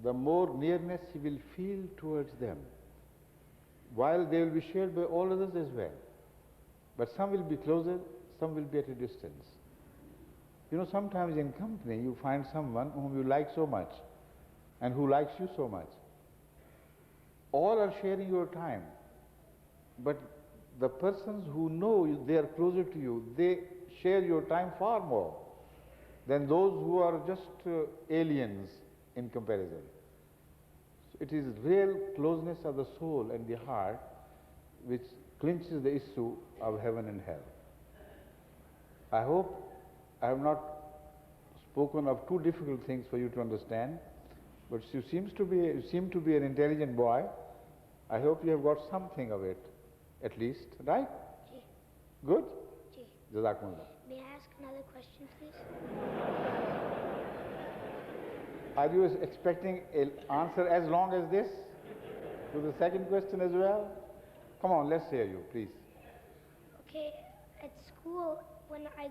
the more nearness he will feel towards them, while they will be shared by all others as well. But some will be closer, some will be at a distance. You know, sometimes in company you find someone whom you like so much and who likes you so much. All are sharing your time, but the persons who know they are closer to you, they share your time far more than those who are just aliens in comparison. So it is real closeness of the soul and the heart which clinches the issue of heaven and hell. I hope I have not spoken of too difficult things for you to understand, but you seem to be an intelligent boy. I hope you have got something of it, at least, right? Ji. Good? Ji. Jazakumullah. May I ask another question, please? Are you expecting an answer as long as this to the second question as well? Come on, let's hear you, please. Okay, at school, when I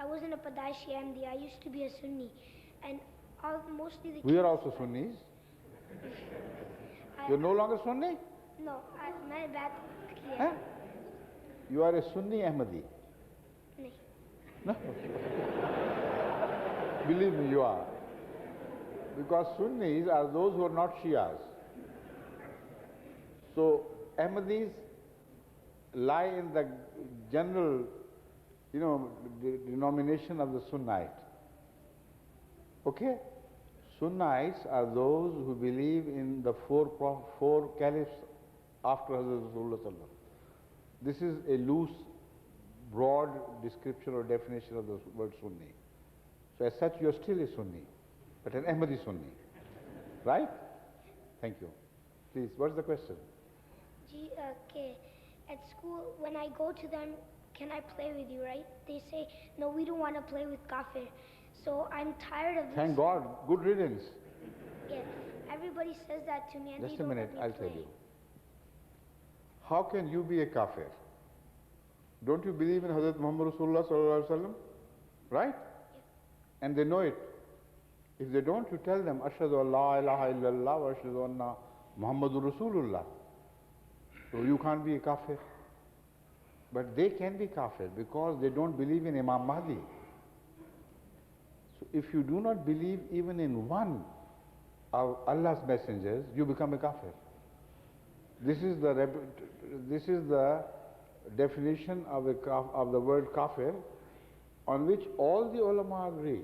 wasn't a Padashi MD, I used to be a Sunni. And mostly the We are also Sunnis. You're no longer Sunni? No, मैं बात किया Huh? You are a Sunni Ahmadi. नहीं. No? Believe me, you are. Because Sunnis are those who are not Shias. So Ahmadis lie in the general, denomination of the Sunnite. Okay? Sunnites are those who believe in the four caliphs after Hazrat Rasulullah. This is a loose, broad description or definition of the word Sunni. So as such, you are still a Sunni, but an Ahmadi Sunni. Right? Thank you. Please, what's the question? Okay. At school, when I go to them, can I play with you, right? They say, no, we don't want to play with kafir. So I'm tired of this. Thank God. Good riddance. Yeah, everybody says that to me and Just they a don't minute, let me I'll tell play. you. How can you be a kafir? Don't you believe in Hazrat Muhammad Rasulullah sallallahu alaihi wasallam? Right? Yeah. And they know it. If they don't, you tell them, Ashhadu an la ilaha illallah wa ashhadu anna Muhammadur Rasulullah. So you can't be a kafir. But they can be kafir because they don't believe in Imam Mahdi. So if you do not believe even in one of Allah's messengers, you become a kafir. This is the definition of the word kafir, on which all the ulama agree,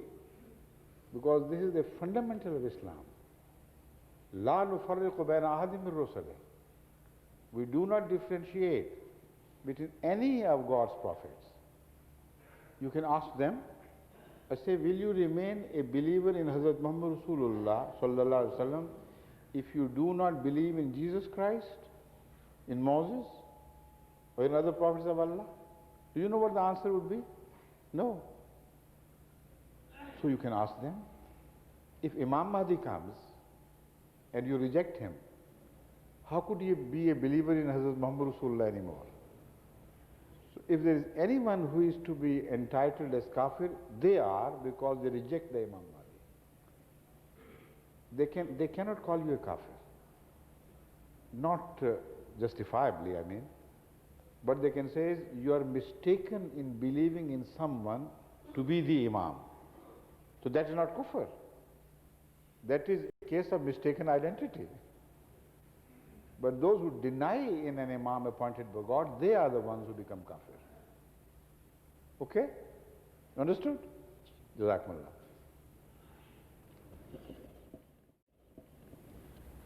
because this is the fundamental of Islam. La nufarriqu bayna ahadin min rusulih. We do not differentiate between any of God's prophets. You can ask them, I say, will you remain a believer in Hazrat Muhammad Rasulullah sallallahu alaihi wasallam if you do not believe in Jesus Christ, in Moses, or in other prophets of Allah? Do you know what the answer would be? No. So you can ask them, if Imam Mahdi comes and you reject him, how could you be a believer in Hazrat Muhammad Rasulullah anymore? So if there is anyone who is to be entitled as kafir, they are, because they reject the Imam Mahdi. They cannot call you a kafir. Not justifiably, I mean. But they can say, you are mistaken in believing in someone to be the Imam. So that is not kufr. That is a case of mistaken identity. But those who deny in an Imam appointed by God, they are the ones who become kafir. Okay? Understood? Jazakumullah.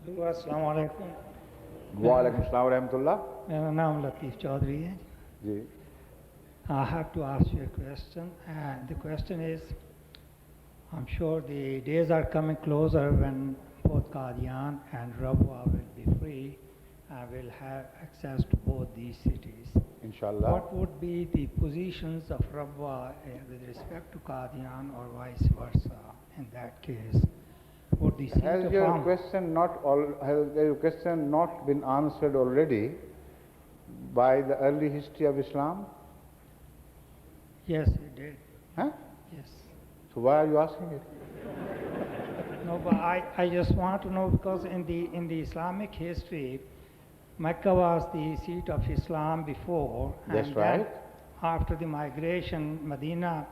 अस्सलाम वालेकुम। Wa alaikum assalam wa rahmatullah. मेरा नाम लतीफ़ चौधरी है। Ji. I have to ask you a question, and the question is, I'm sure the days are coming closer when both Qadian and Rabwa will be free and will have access to both these cities. Inshallah. What would be the positions of Rabwa with respect to Qadian or vice versa in that case? Would the seat Has of your Am- question not been answered already by the early history of Islam? Yes, it did. Huh? Yes. So why are you asking it? No, but I just want to know, because in the Islamic history, Mecca was the seat of Islam before. That's and right. then after the migration, Medina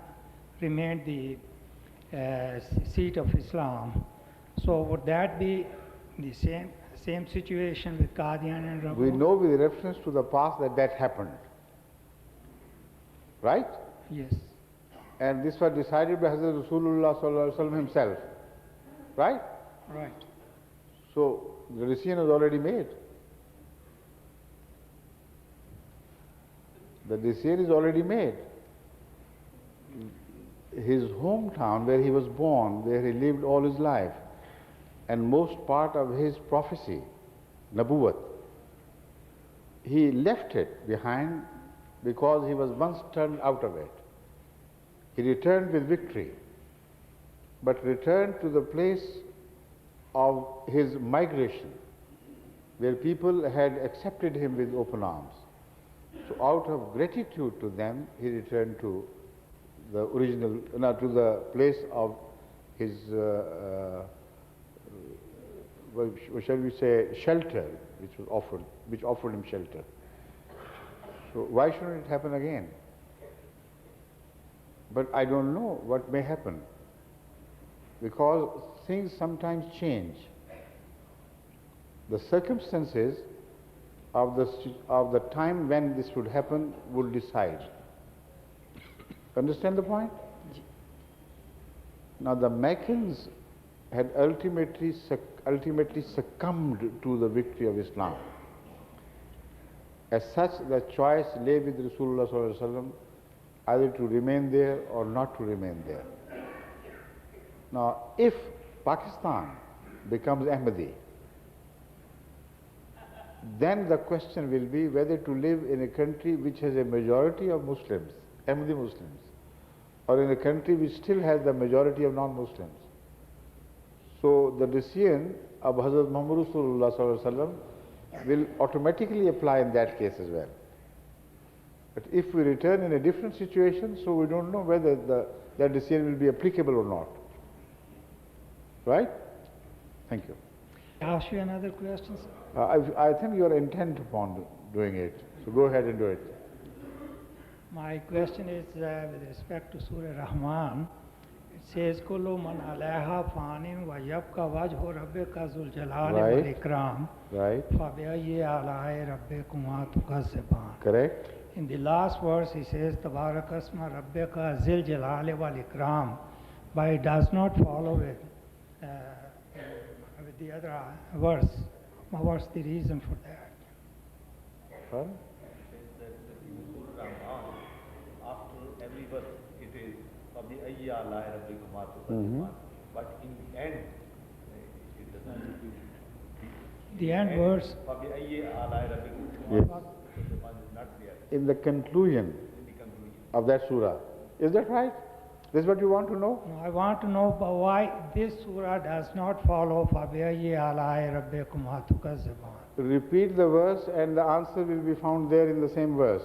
remained the seat of Islam. So would that be the same situation with Qadian and Rabwa? We know with reference to the past that happened. Right? Yes. And this was decided by Hazrat Rasulullah sallallahu alaihi wasallam himself. Right? Right. So the decision is already made. The decision is already made. His hometown, where he was born, where he lived all his life, and most part of his prophecy, Nabuwat, he left it behind because he was once turned out of it. He returned with victory, but returned to the place of his migration, where people had accepted him with open arms. So out of gratitude to them, he returned to the original, to the place of his, shall we say, shelter, which offered him shelter. So why shouldn't it happen again? But I don't know what may happen, because things sometimes change. The circumstances of the time when this would happen would decide. Understand the point? Now the Meccans had ultimately succumbed to the victory of Islam. As such, the choice lay with Rasulullah sallallahu alaihi wasallam, either to remain there or not to remain there. Now, if Pakistan becomes Ahmadi, then the question will be whether to live in a country which has a majority of Muslims, Ahmadi Muslims, or in a country which still has the majority of non-Muslims. So the decision of Hazrat Muhammad Rasulullah sallallahu alaihi wasallam will automatically apply in that case as well. But if we return in a different situation, so we don't know whether that decision will be applicable or not. Right? Thank you. Ask you another question, sir? I think you are intent upon doing it, so go ahead and do it. My question is with respect to Surah Rahman. It says, "Kullu man alayha fanin wa yabqa wajhu rabbika zul jalali wal ikram." Right. Fa bi ayyi ala'i rabbikuma tukazziban. Correct. In the last verse, he says, "Tabarakasma rabbika zil jalali wal ikram," but it does not follow with the other verse. What's the reason for that? Huh? After every verse, it is فَبِأَيِّ آلَاءِ رَبِّكُمَا تُكَذِّبَانِ. But in the end, it does not repeat. The end words. فَبِأَيِّ آلَاءِ رَبِّكُمَا Yes. تُكَذِّبَانِ is not there. In the conclusion of that surah. Is that right? This is what you want to know? No, I want to know why this surah does not follow فَبِأَيِّ آلَاءِ رَبِّكُمَا تُكَذِّبَانِ. Repeat the verse and the answer will be found there in the same verse.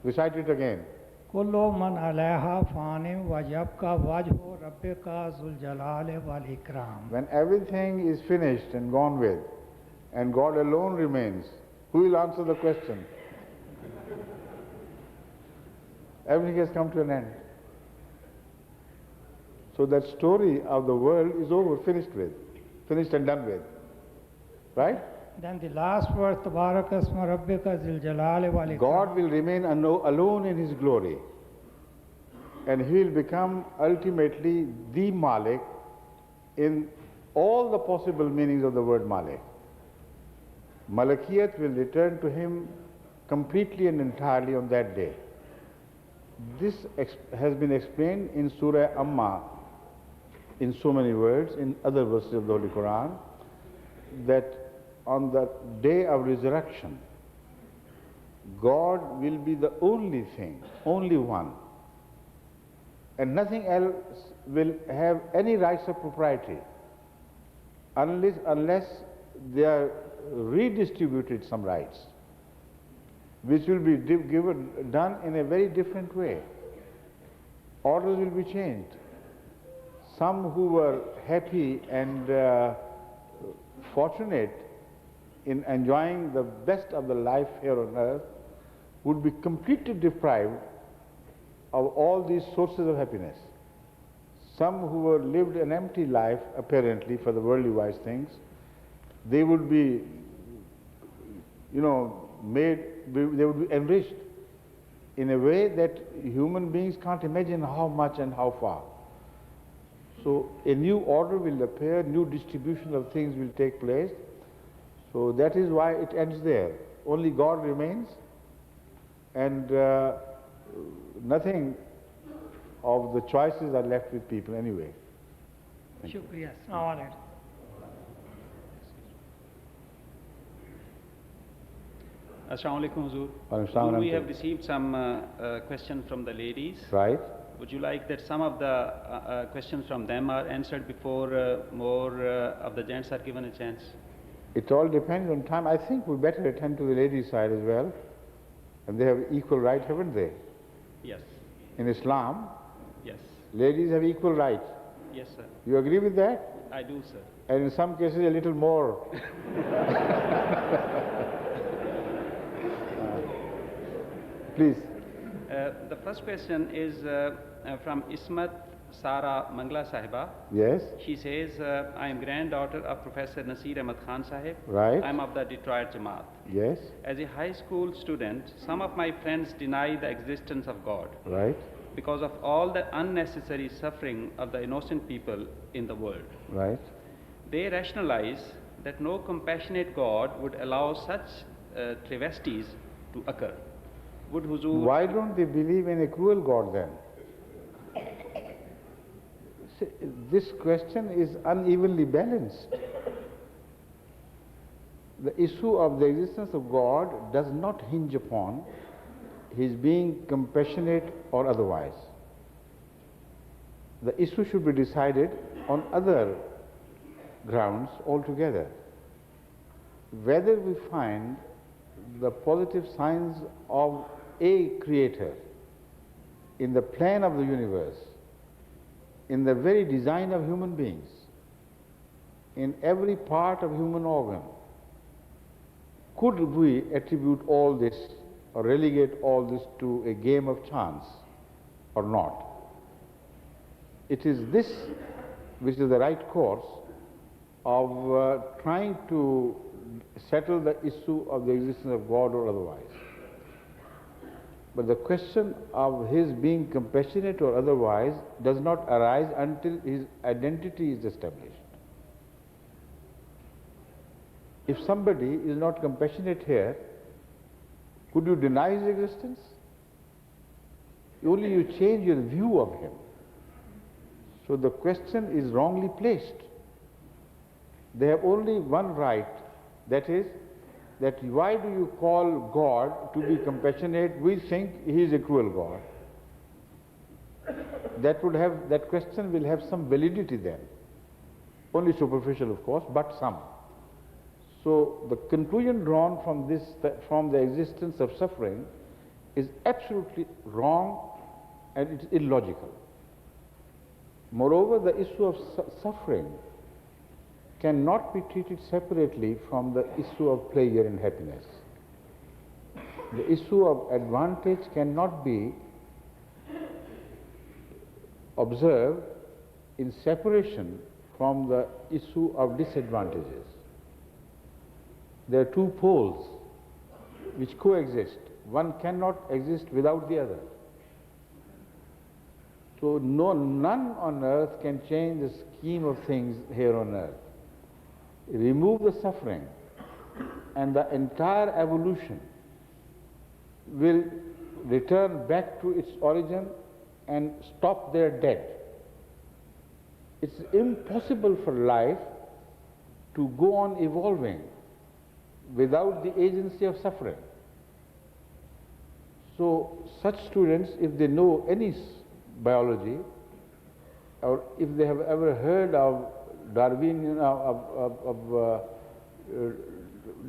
Recite it again. كُلُّ مَنْ عَلَيْهَا فَانٍ وَيَبْقَى وَجْهُ رَبِّكَ ذُو الْجَلَالِ وَالْإِكْرَامِ. When everything is finished and gone with, and God alone remains, who will answer the question? Everything has come to an end. So that story of the world is over, finished and done with. Right? Then the last verse, تَبَارَكَ اسْمَ رَبِّكَ ذِي الْجَلَالِ وَالْإِكْرَامِ. God will remain alone in His glory. And He will become ultimately the Malik in all the possible meanings of the word Malik. Malakiyat will return to Him completely and entirely on that day. This has been explained in Surah Amma in so many words, in other verses of the Holy Quran, that on the day of resurrection, God will be the only thing, only one, and nothing else will have any rights of propriety unless they are redistributed some rights, which will be done in a very different way. Orders will be changed. Some who were happy and fortunate in enjoying the best of the life here on earth would be completely deprived of all these sources of happiness. Some who were lived an empty life, apparently, for the worldly wise things, they would be, they would be enriched in a way that human beings can't imagine how much and how far. So a new order will appear, new distribution of things will take place. So that is why it ends there. Only God remains, and nothing of the choices are left with people anyway. Shukriya. Assalamu alaikum. Assalamu alaikum, Huzur. Assalamu We alaikum. have received some questions from the ladies. Right. Would you like that some of the questions from them are answered before more of the gents are given a chance? It all depends on time. I think we better attend to the ladies' side as well. And they have equal right, haven't they? Yes. In Islam, Yes. ladies have equal right. Yes, sir. You agree with that? I do, sir. And in some cases a little more. Please. The first question is from Ismat Sara Mangla Sahiba. Yes. She says, I am granddaughter of Professor Nasir Ahmad Khan Sahib. Right. I am of the Detroit Jamaat. Yes. As a high school student, some of my friends deny the existence of God Right. because of all the unnecessary suffering of the innocent people in the world. Right. They rationalize that no compassionate God would allow such travesties to occur. Would Huzur... Why don't they believe in a cruel God then? See, this question is unevenly balanced. The issue of the existence of God does not hinge upon His being compassionate or otherwise. The issue should be decided on other grounds altogether. Whether we find the positive signs of a creator in the plan of the universe, in the very design of human beings, in every part of human organ, could we attribute all this or relegate all this to a game of chance or not? It is this which is the right course of trying to settle the issue of the existence of God or otherwise. But the question of His being compassionate or otherwise does not arise until His identity is established. If somebody is not compassionate here, could you deny His existence? only you change your view of him. So the question is wrongly placed. They have only one right, that is, that why do you call God to be compassionate? We think he is a cruel God. That question will have some validity then. Only superficial, of course, but some. So the conclusion drawn from this, from the existence of suffering, is absolutely wrong and it's illogical. Moreover, the issue of suffering cannot be treated separately from the issue of pleasure and happiness. The issue of advantage cannot be observed in separation from the issue of disadvantages. There are two poles which coexist. One cannot exist without the other. So none on earth can change the scheme of things here on earth. Remove the suffering and the entire evolution will return back to its origin and stop there dead. It's impossible for life to go on evolving without the agency of suffering. So such students, if they know any biology, or if they have ever heard of Darwinian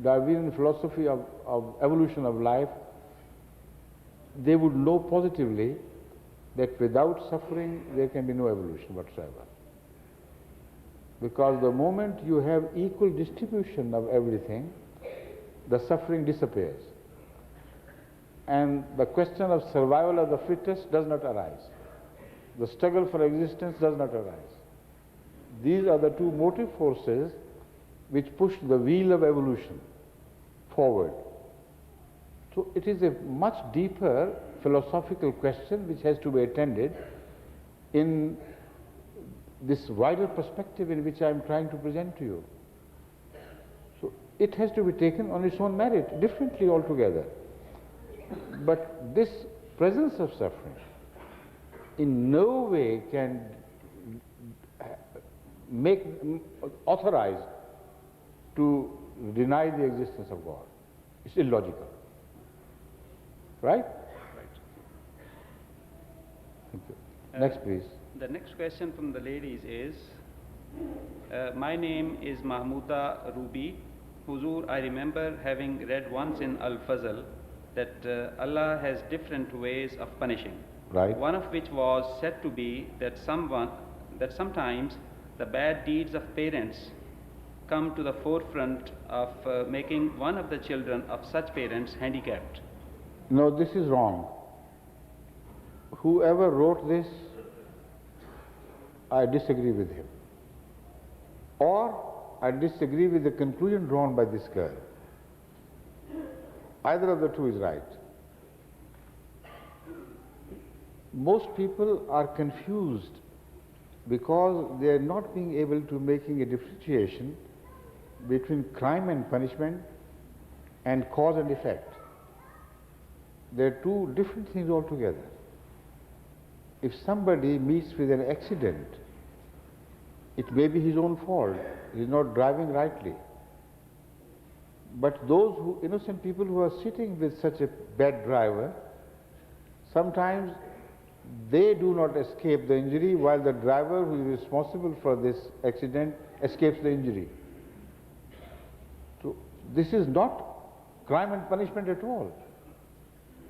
Darwinian philosophy of evolution of life, they would know positively that without suffering there can be no evolution whatsoever. Because the moment you have equal distribution of everything, the suffering disappears. And the question of survival of the fittest does not arise. The struggle for existence does not arise. These are the two motive forces which push the wheel of evolution forward. So it is a much deeper philosophical question which has to be attended in this wider perspective in which I am trying to present to you. So it has to be taken on its own merit, differently altogether. But this presence of suffering in no way can make authorized to deny the existence of God. It's illogical. Right? Right. Thank you. Next, please. The next question from the ladies is, my name is Mahmouda Ruby. Huzur, I remember having read once in Al-Fazl that Allah has different ways of punishing. Right. One of which was said to be that sometimes the bad deeds of parents come to the forefront of making one of the children of such parents handicapped. No, this is wrong. Whoever wrote this, I disagree with him. Or I disagree with the conclusion drawn by this girl. Either of the two is right. Most people are confused because they are not being able to making a differentiation between crime and punishment and cause and effect. They are two different things altogether. If somebody meets with an accident, it may be his own fault. He is not driving rightly. But those innocent people who are sitting with such a bad driver, sometimes they do not escape the injury while the driver who is responsible for this accident escapes the injury. So this is not crime and punishment at all.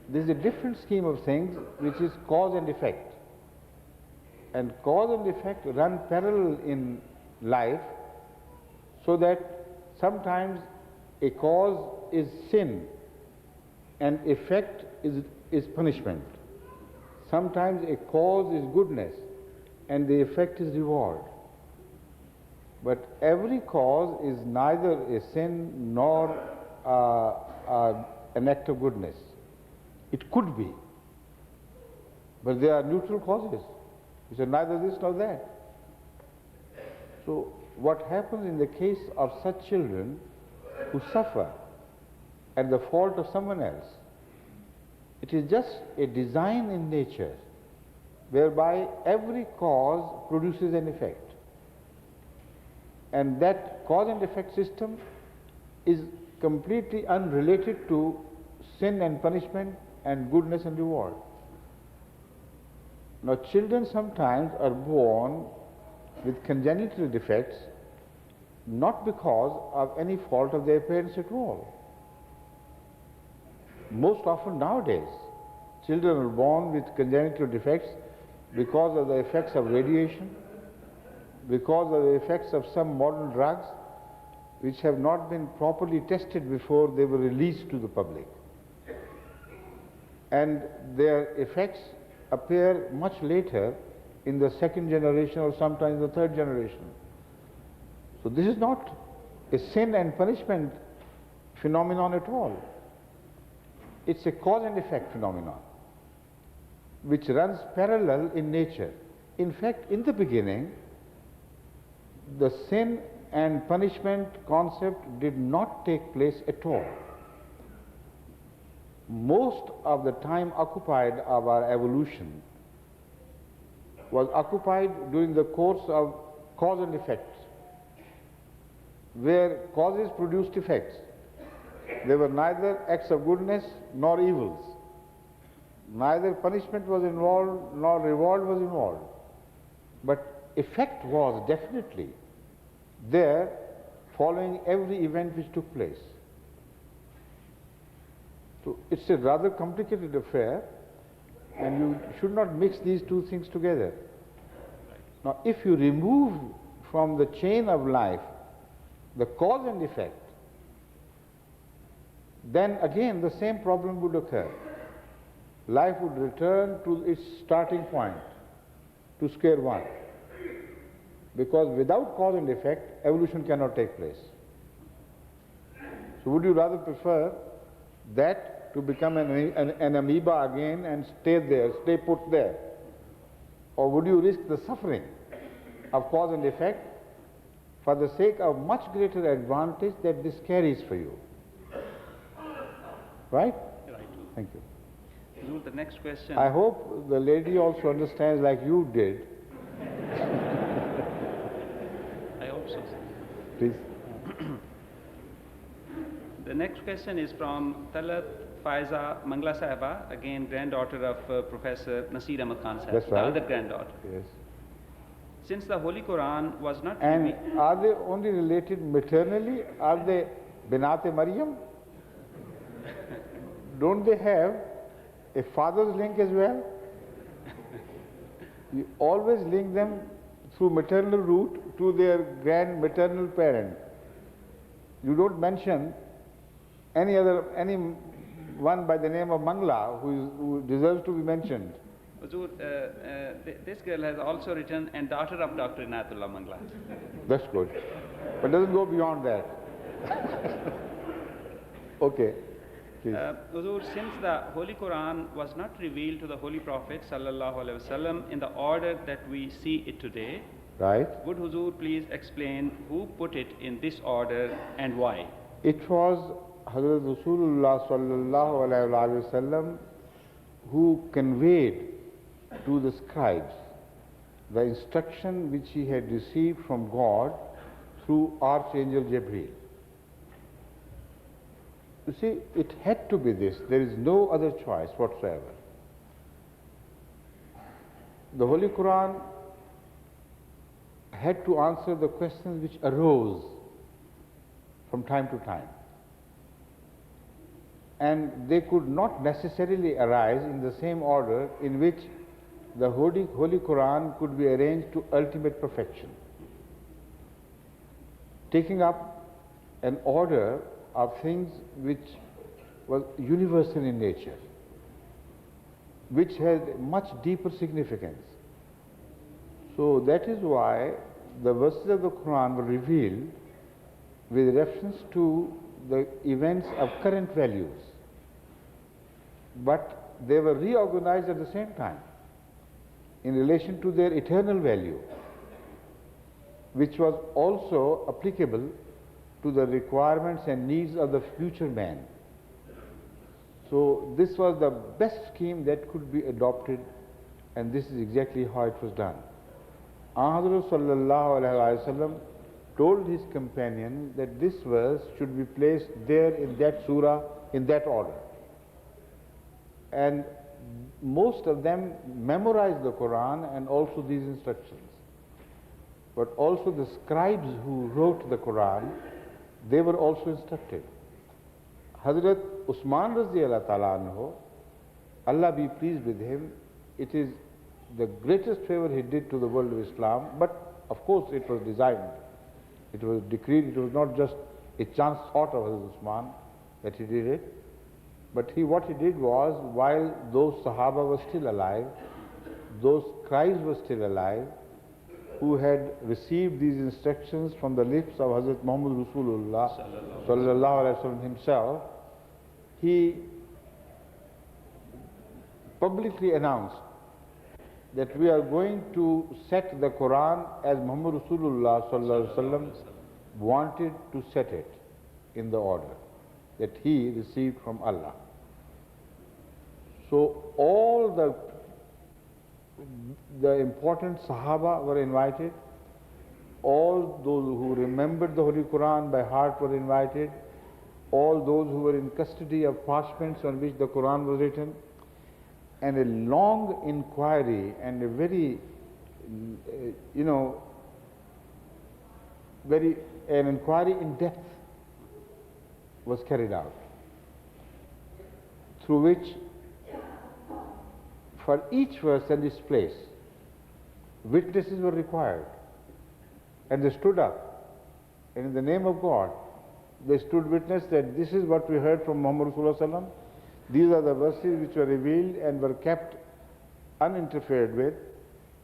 This is a different scheme of things which is cause and effect. And cause and effect run parallel in life, so that sometimes a cause is sin and effect is punishment. Sometimes a cause is goodness and the effect is reward. But every cause is neither a sin nor an act of goodness. It could be, but they are neutral causes. which are neither this nor that. So what happens in the case of such children who suffer at the fault of someone else It is just a design in nature whereby every cause produces an effect. And that cause and effect system is completely unrelated to sin and punishment and goodness and reward. Now, children sometimes are born with congenital defects not because of any fault of their parents at all. Most often nowadays, children are born with congenital defects because of the effects of radiation, because of the effects of some modern drugs which have not been properly tested before they were released to the public. And their effects appear much later in the second generation or sometimes the third generation. So this is not a sin and punishment phenomenon at all. It's a cause and effect phenomenon which runs parallel in nature. In fact, in the beginning, the sin and punishment concept did not take place at all. Most of the time occupied of our evolution was occupied during the course of cause and effect, where causes produced effects. They were neither acts of goodness nor evils. Neither punishment was involved nor reward was involved. But effect was definitely there following every event which took place. So it's a rather complicated affair, and you should not mix these two things together. Now, if you remove from the chain of life the cause and effect, then again the same problem would occur. Life would return to its starting point, to square one. Because without cause and effect, evolution cannot take place. So would you rather prefer that to become an amoeba again and stay there, stay put there? Or would you risk the suffering of cause and effect for the sake of much greater advantage that this carries for you? Right? Right. Thank you. Huzur, the next question. I hope the lady also understands like you did. I hope so, sir. Please. The next question is from Talat Faiza Mangla Sahiba, again granddaughter of Professor Nasir Ahmad Khan Sahib, That's right. the other granddaughter. Yes. Since the Holy Quran was not And revealed- are they only related maternally? Are they Binate Maryam? Don't they have a father's link as well? You always link them through maternal route to their grand maternal parent. You don't mention any one by the name of Mangla who deserves to be mentioned. Huzur, this girl has also written, and daughter of Dr. Inayatullah Mangla. That's good. But doesn't go beyond that. Okay. Please. Huzur, since the Holy Quran was not revealed to the Holy Prophet sallallahu alaihi wasallam in the order that we see it today, Right? would Huzur please explain who put it in this order and why? It was Hazrat Rasulullah sallallahu alaihi wasallam who conveyed to the scribes the instruction which he had received from God through Archangel Jibreel. You see, it had to be this. There is no other choice whatsoever. The Holy Quran had to answer the questions which arose from time to time. And they could not necessarily arise in the same order in which the Holy Quran could be arranged to ultimate perfection. Taking up an order of things which was universal in nature, which had much deeper significance. So that is why the verses of the Quran were revealed with reference to the events of current values, but they were reorganized at the same time in relation to their eternal value, which was also applicable to the requirements and needs of the future man. So So this was the best scheme that could be adopted, and this is exactly how it was done. Hazrat sallallahu alaihi wasallam told his companion that this verse should be placed there in that surah in that order. And most of them memorized the Quran and also these instructions. But also the scribes who wrote the Quran, they were also instructed. Hazrat Usman Raziyallahu Ta'ala anhu, Allah be pleased with him, it is the greatest favor he did to the world of Islam, but of course it was designed. It was decreed, it was not just a chance thought of Hazrat Usman that he did it. But what he did was, while those Sahaba were still alive, those scribes were still alive, who had received these instructions from the lips of Hazrat Muhammad Rasulullah sallallahu alaihi wasallam himself, he publicly announced that we are going to set the Quran as Muhammad Rasulullah sallallahu alaihi wasallam wanted to set it, in the order that he received from Allah. So all the important Sahaba were invited, all those who remembered the Holy Quran by heart were invited, all those who were in custody of parchments on which the Quran was written, and a long inquiry and a very, an inquiry in depth was carried out, through which for each verse and its place, witnesses were required. And they stood up, and in the name of God, they stood witness that this is what we heard from Muhammad Rasulullah sallallahu alaihi wasallam. These are the verses which were revealed and were kept uninterfered with.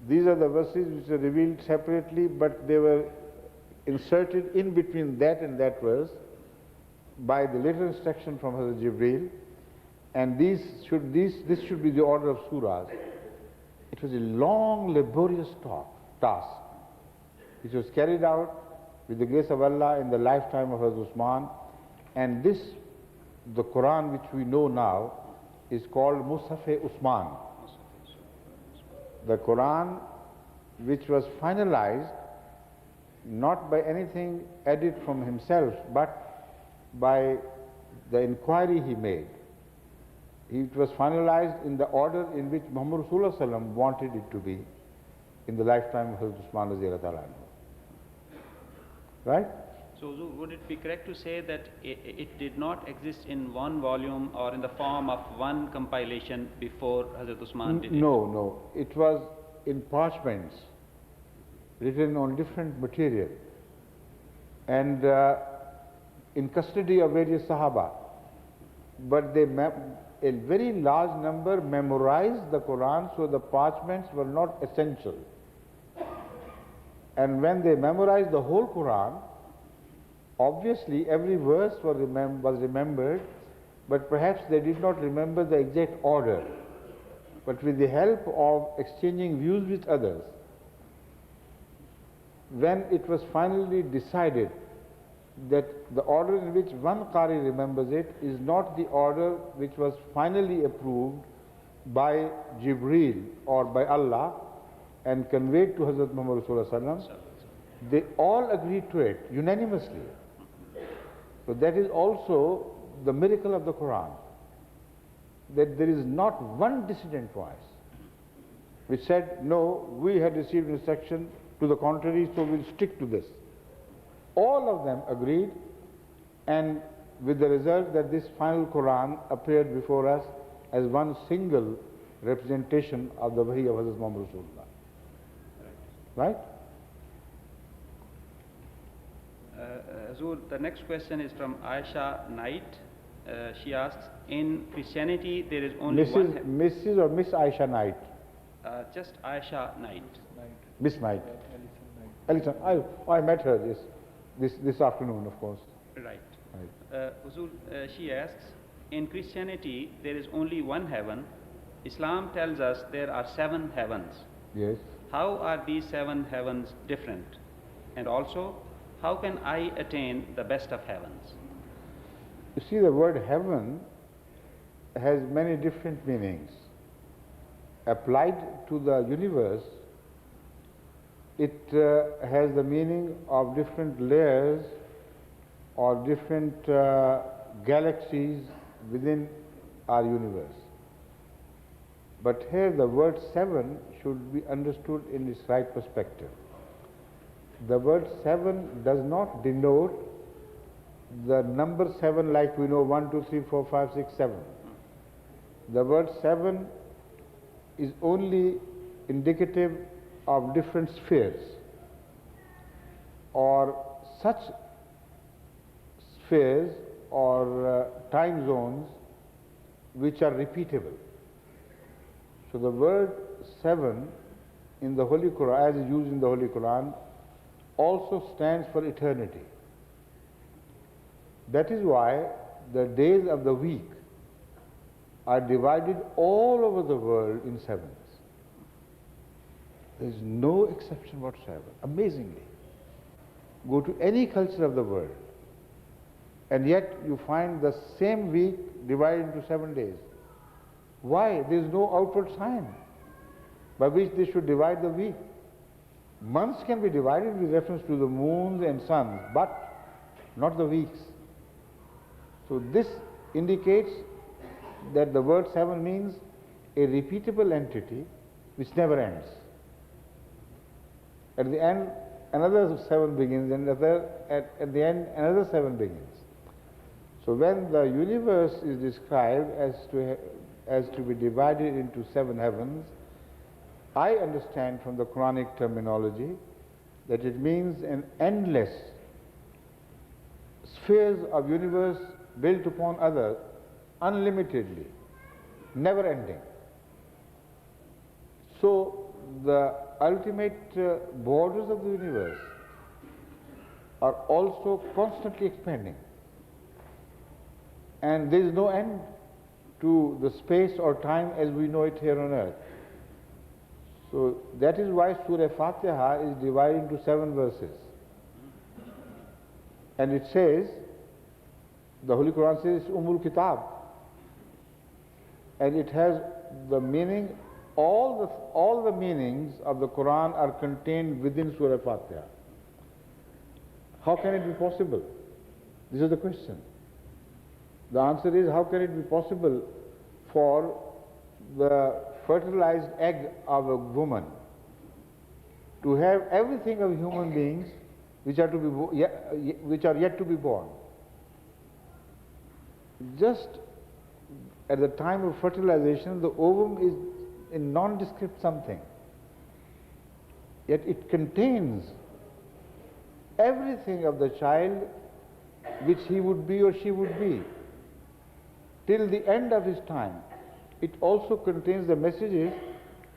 These are the verses which were revealed separately, but they were inserted in between that and that verse by the later instruction from Hazrat Jibreel. And this should be the order of surahs. It was a long, laborious task, which was carried out with the grace of Allah in the lifetime of Hazrat Usman. And this, the Quran which we know now, is called Mushaf-e-Usman. The Quran which was finalized not by anything added from himself, but by the inquiry he made. It was finalized in the order in which Muhammad Rasulullah sallam wanted it to be in the lifetime of Hazrat Usman Raziyallahu Ta'ala. Right? So would it be correct to say that it did not exist in one volume or in the form of one compilation before Hazrat Usman did it? No. It was in parchments, written on different material, and in custody of various Sahaba. But a very large number memorized the Quran, so the parchments were not essential. And when they memorized the whole Quran, obviously every verse was remembered, but perhaps they did not remember the exact order. But with the help of exchanging views with others, when it was finally decided that the order in which one Qari remembers it is not the order which was finally approved by Jibreel or by Allah and conveyed to Hazrat Muhammad Rasulullah sallam, they all agreed to it unanimously. So that is also the miracle of the Quran, that there is not one dissident voice which said, no, we had received instruction to the contrary, so we'll stick to this. All of them agreed, and with the result that this final Quran appeared before us as one single representation of the Wahi of Hazrat Muhammad Rasulullah. Right? Hazur, the next question is from Aisha Knight. She asks, in Christianity there is only one... Mrs. or Miss Aisha Knight? Just Aisha Knight. Miss Knight. Alison. I met her this afternoon, of course. Right. Huzur, she asks, in Christianity there is only one heaven. Islam tells us there are 7 heavens. Yes. How are these 7 heavens different? And also, how can I attain the best of heavens? You see, the word heaven has many different meanings. Applied to the universe, it has the meaning of different layers or different galaxies within our universe. But here the word seven should be understood in its right perspective. The word seven does not denote the number seven like we know 1, 2, 3, 4, 5, 6, 7. The word seven is only indicative of different spheres or such spheres or time zones which are repeatable. So the word seven in the Holy Quran, as is used in the Holy Quran, also stands for eternity. That is why the days of the week are divided all over the world in sevens. There is no exception whatsoever, amazingly. Go to any culture of the world, and yet you find the same week divided into 7 days. Why? There is no outward sign by which they should divide the week. Months can be divided with reference to the moons and suns, but not the weeks. So this indicates that the word seven means a repeatable entity which never ends. At the end, another seven begins, and at the end, another seven begins. So when the universe is described as to be divided into 7 heavens, I understand from the Quranic terminology that it means an endless spheres of universe built upon other unlimitedly, never ending. So the ultimate borders of the universe are also constantly expanding, and there is no end to the space or time as we know it here on earth. So that is why Surah Fatiha is divided into 7 verses. And it says, the Holy Quran says, Ummul Kitab. And it has the meaning, all the meanings of the Quran are contained within Surah Fatiha. How can it be possible? This is the question. The answer is, how can it be possible for the fertilized egg of a woman to have everything of human beings which are yet to be born? Just at the time of fertilization, the ovum is a nondescript something, yet it contains everything of the child which he would be or she would be till the end of his time. It also contains the messages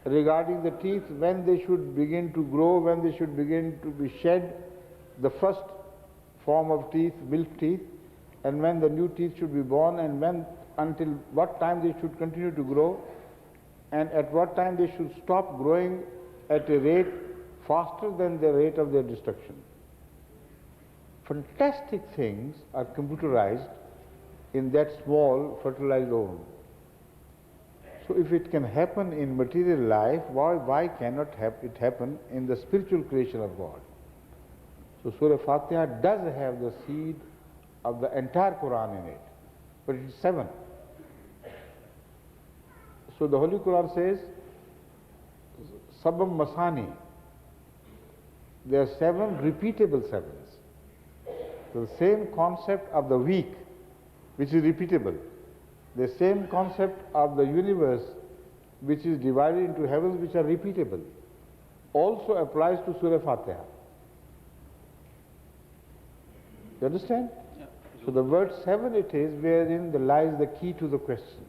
regarding the teeth, when they should begin to grow, when they should begin to be shed, the first form of teeth, milk teeth, and when the new teeth should be born, and when, until what time they should continue to grow, and at what time they should stop growing at a rate faster than the rate of their destruction. Fantastic things are computerized in that small fertilized ovum. So if it can happen in material life, why cannot it happen in the spiritual creation of God? So Surah Fatiha does have the seed of the entire Quran in it, but it is 7. So the Holy Quran says, Sabam Masani. There are 7 repeatable sevens. So the same concept of the week, which is repeatable, the same concept of the universe, which is divided into heavens which are repeatable, also applies to Surah Fatiha. You understand? Yeah. So the word 7 it is, wherein lies the key to the question.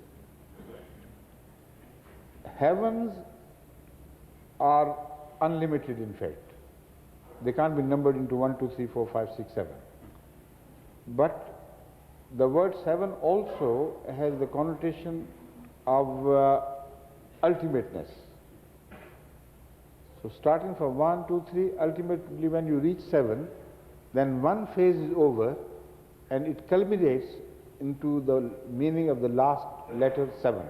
Heavens are unlimited in fact. They can't be numbered into 1, 2, 3, 4, 5, 6, 7. But the word 7 also has the connotation of ultimateness. So starting from 1, 2, 3, ultimately when you reach 7, then one phase is over and it culminates into the meaning of the last letter 7.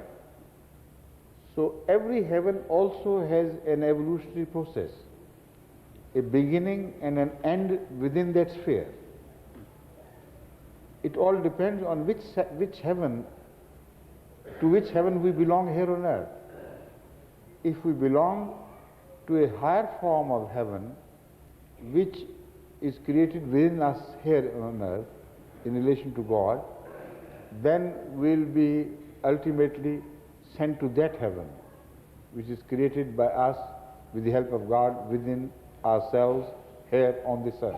So every heaven also has an evolutionary process, a beginning and an end within that sphere. It all depends on which heaven, to which heaven we belong here on earth. If we belong to a higher form of heaven, which is created within us here on earth in relation to God, then we'll be ultimately sent to that heaven, which is created by us with the help of God within ourselves here on this earth.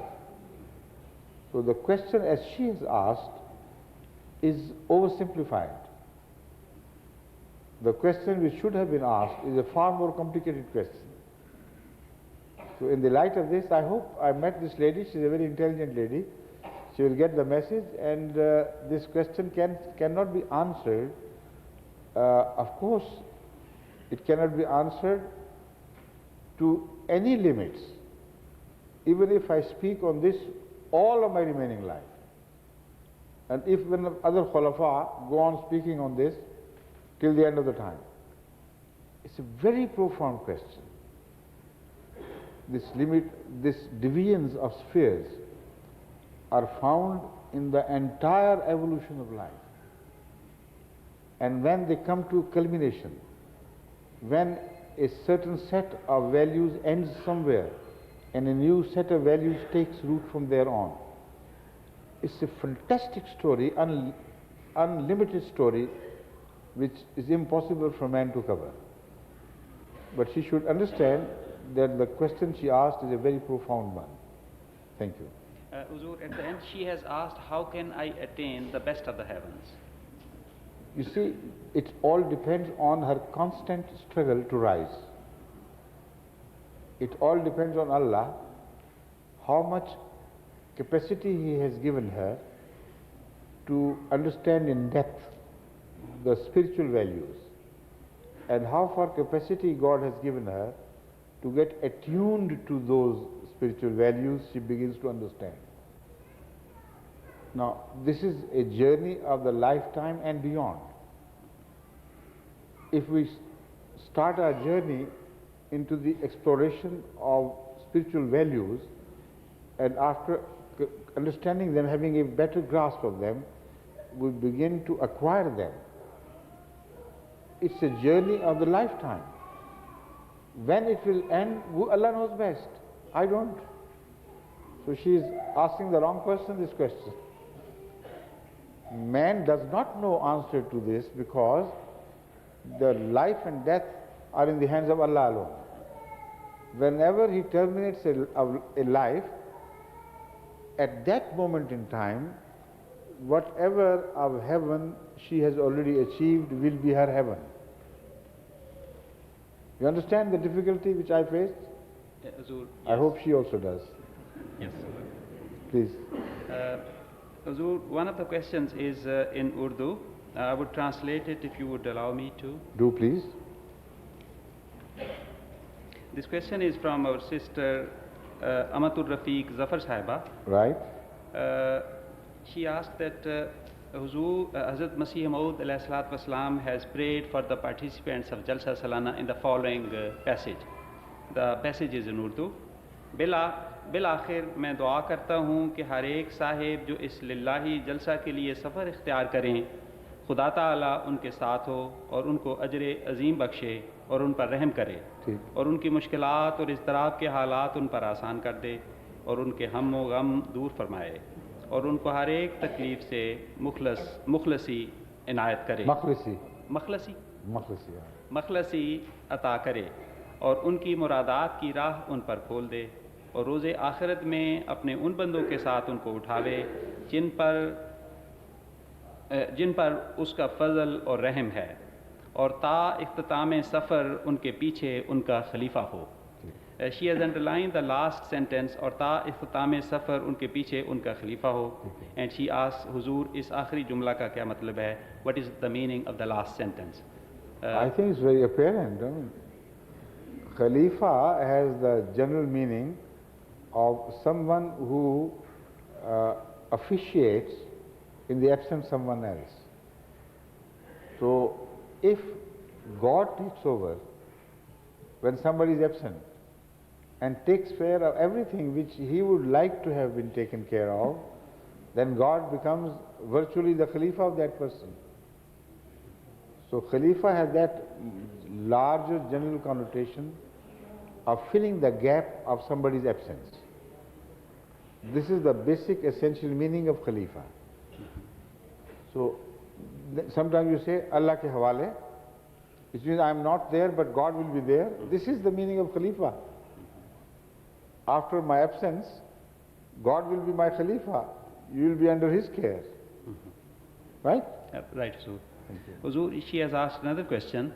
So the question as she has asked is oversimplified. The question which should have been asked is a far more complicated question. So in the light of this, I hope I met this lady. She's a very intelligent lady. She will get the message, and this question cannot be answered. Of course, it cannot be answered to any limits, even if I speak on this all of my remaining life. And if when other Khulafa go on speaking on this till the end of the time. It's a very profound question. This divisions of spheres are found in the entire evolution of life. And when they come to culmination, when a certain set of values ends somewhere and a new set of values takes root from there on, it's a fantastic story, unlimited story, which is impossible for man to cover. But she should understand that the question she asked is a very profound one. Thank you. Huzur, at the end she has asked, how can I attain the best of the heavens? You see, it all depends on her constant struggle to rise. It all depends on Allah, how much capacity He has given her to understand in depth the spiritual values, and how far capacity God has given her to get attuned to those spiritual values she begins to understand. Now, this is a journey of the lifetime and beyond. If we start our journey into the exploration of spiritual values, and after understanding them, having a better grasp of them, we begin to acquire them. It's a journey of the lifetime. When it will end, Allah knows best. I don't. So she is asking the wrong person this question. Man does not know answer to this, because the life and death are in the hands of Allah alone. Whenever He terminates a life, at that moment in time, whatever of heaven she has already achieved will be her heaven. You understand the difficulty which I faced? Huzur, yes. I hope she also does. Yes. Please. Huzur, one of the questions is in Urdu. I would translate it if you would allow me to. Do please. This question is from our sister Amatul Rafiq Zafar Sahiba. Right. She asked that Huzur, Hazrat Masih Maud ﷺ has prayed for the participants of Jalsa Salana in the following passage. The passage is in Urdu. बिलाखिर मैं दुआ करता हूँ कि हर एक साहिब जो इस लिल्लाही जलसा के लिए सफ़र इख्तियार करें, खुदा ताला उनके साथ हो और उनको अजर अजीम बख्शे और उन पर रहम करे और उनकी मुश्किलात और इज़्तिराब के हालात उन पर आसान कर दे और उनके हम व गम दूर फरमाए और उनको हर एक तकलीफ़ से मुखलसी इनायत करे, मखलसी अता करे और उनकी मुरादात की राह उन पर खोल दे और रोज़े आखिरत में अपने उन बंदों के साथ उनको उठावे जिन पर उसका फजल और रहम है और ता इख्तिताम सफ़र उनके पीछे उनका खलीफा हो. She has underlined the last sentence और ता इख्तिताम सफ़र उनके पीछे उनका खलीफा हो, and she asks, हुजूर इस आखिरी जुमला का क्या मतलब है? What is the meaning of the last sentence? I think it's very apparent. I mean, Khalifa has the general meaning of someone who officiates in the absence of someone else. So, if God takes over when somebody is absent and takes care of everything which he would like to have been taken care of, then God becomes virtually the Khalifa of that person. So Khalifa has that larger general connotation of filling the gap of somebody's absence. This is the basic essential meaning of Khalifa. So sometimes you say Allah ke hawale, which means I am not there but God will be there. This is the meaning of Khalifa. After my absence, God will be my Khalifa. You will be under his care. Right? Right, Huzur. Huzur, she has asked another question.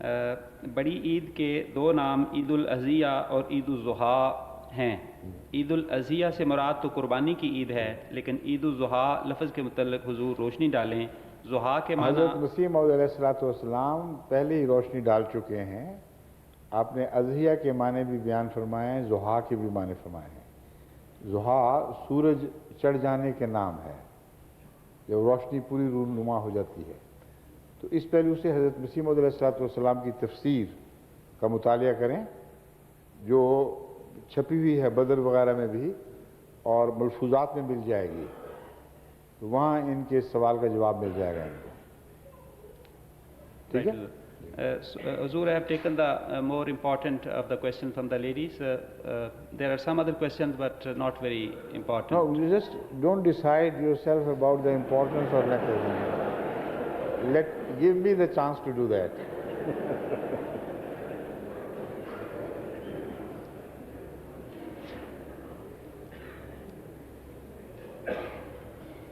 बड़ी ईद के दो नाम ईद उल अज़िया और ईद उल ज़ुहा हैं. ईद उल अज़िया से मुराद तो कुर्बानी की ईद है, लेकिन ईद उल ज़ुहा लफ्ज़ के मुतल्लिक़ हुजूर रोशनी डालें. ज़ुहा के माना हज़रत मसीह मौऊद अलैहिस्सलाम पहले ही रोशनी डाल चुके हैं. आपने अज़िया के माने भी बयान फरमाए हैं, ज़ुहा के भी माने फरमाए हैं. ज़ुहा सूरज चढ़ जाने के नाम है, जब रोशनी पूरी रूनुमा हो जाती है. तो इस पहलू से हज़रत मसीह मौऊद अलैहिस्सलाम की तफसीर का मुतालिया करें, जो छपी हुई है बदर वगैरह में भी और मलफूजात में मिल जाएगी. तो वहाँ इनके सवाल का जवाब मिल जाएगा इनको. ठीक है? Huzur, I have taken the more important of the questions from the ladies. There are some other questions, but not very important. No, you just don't decide yourself about the importance or lack of importance. Give me the chance to do that.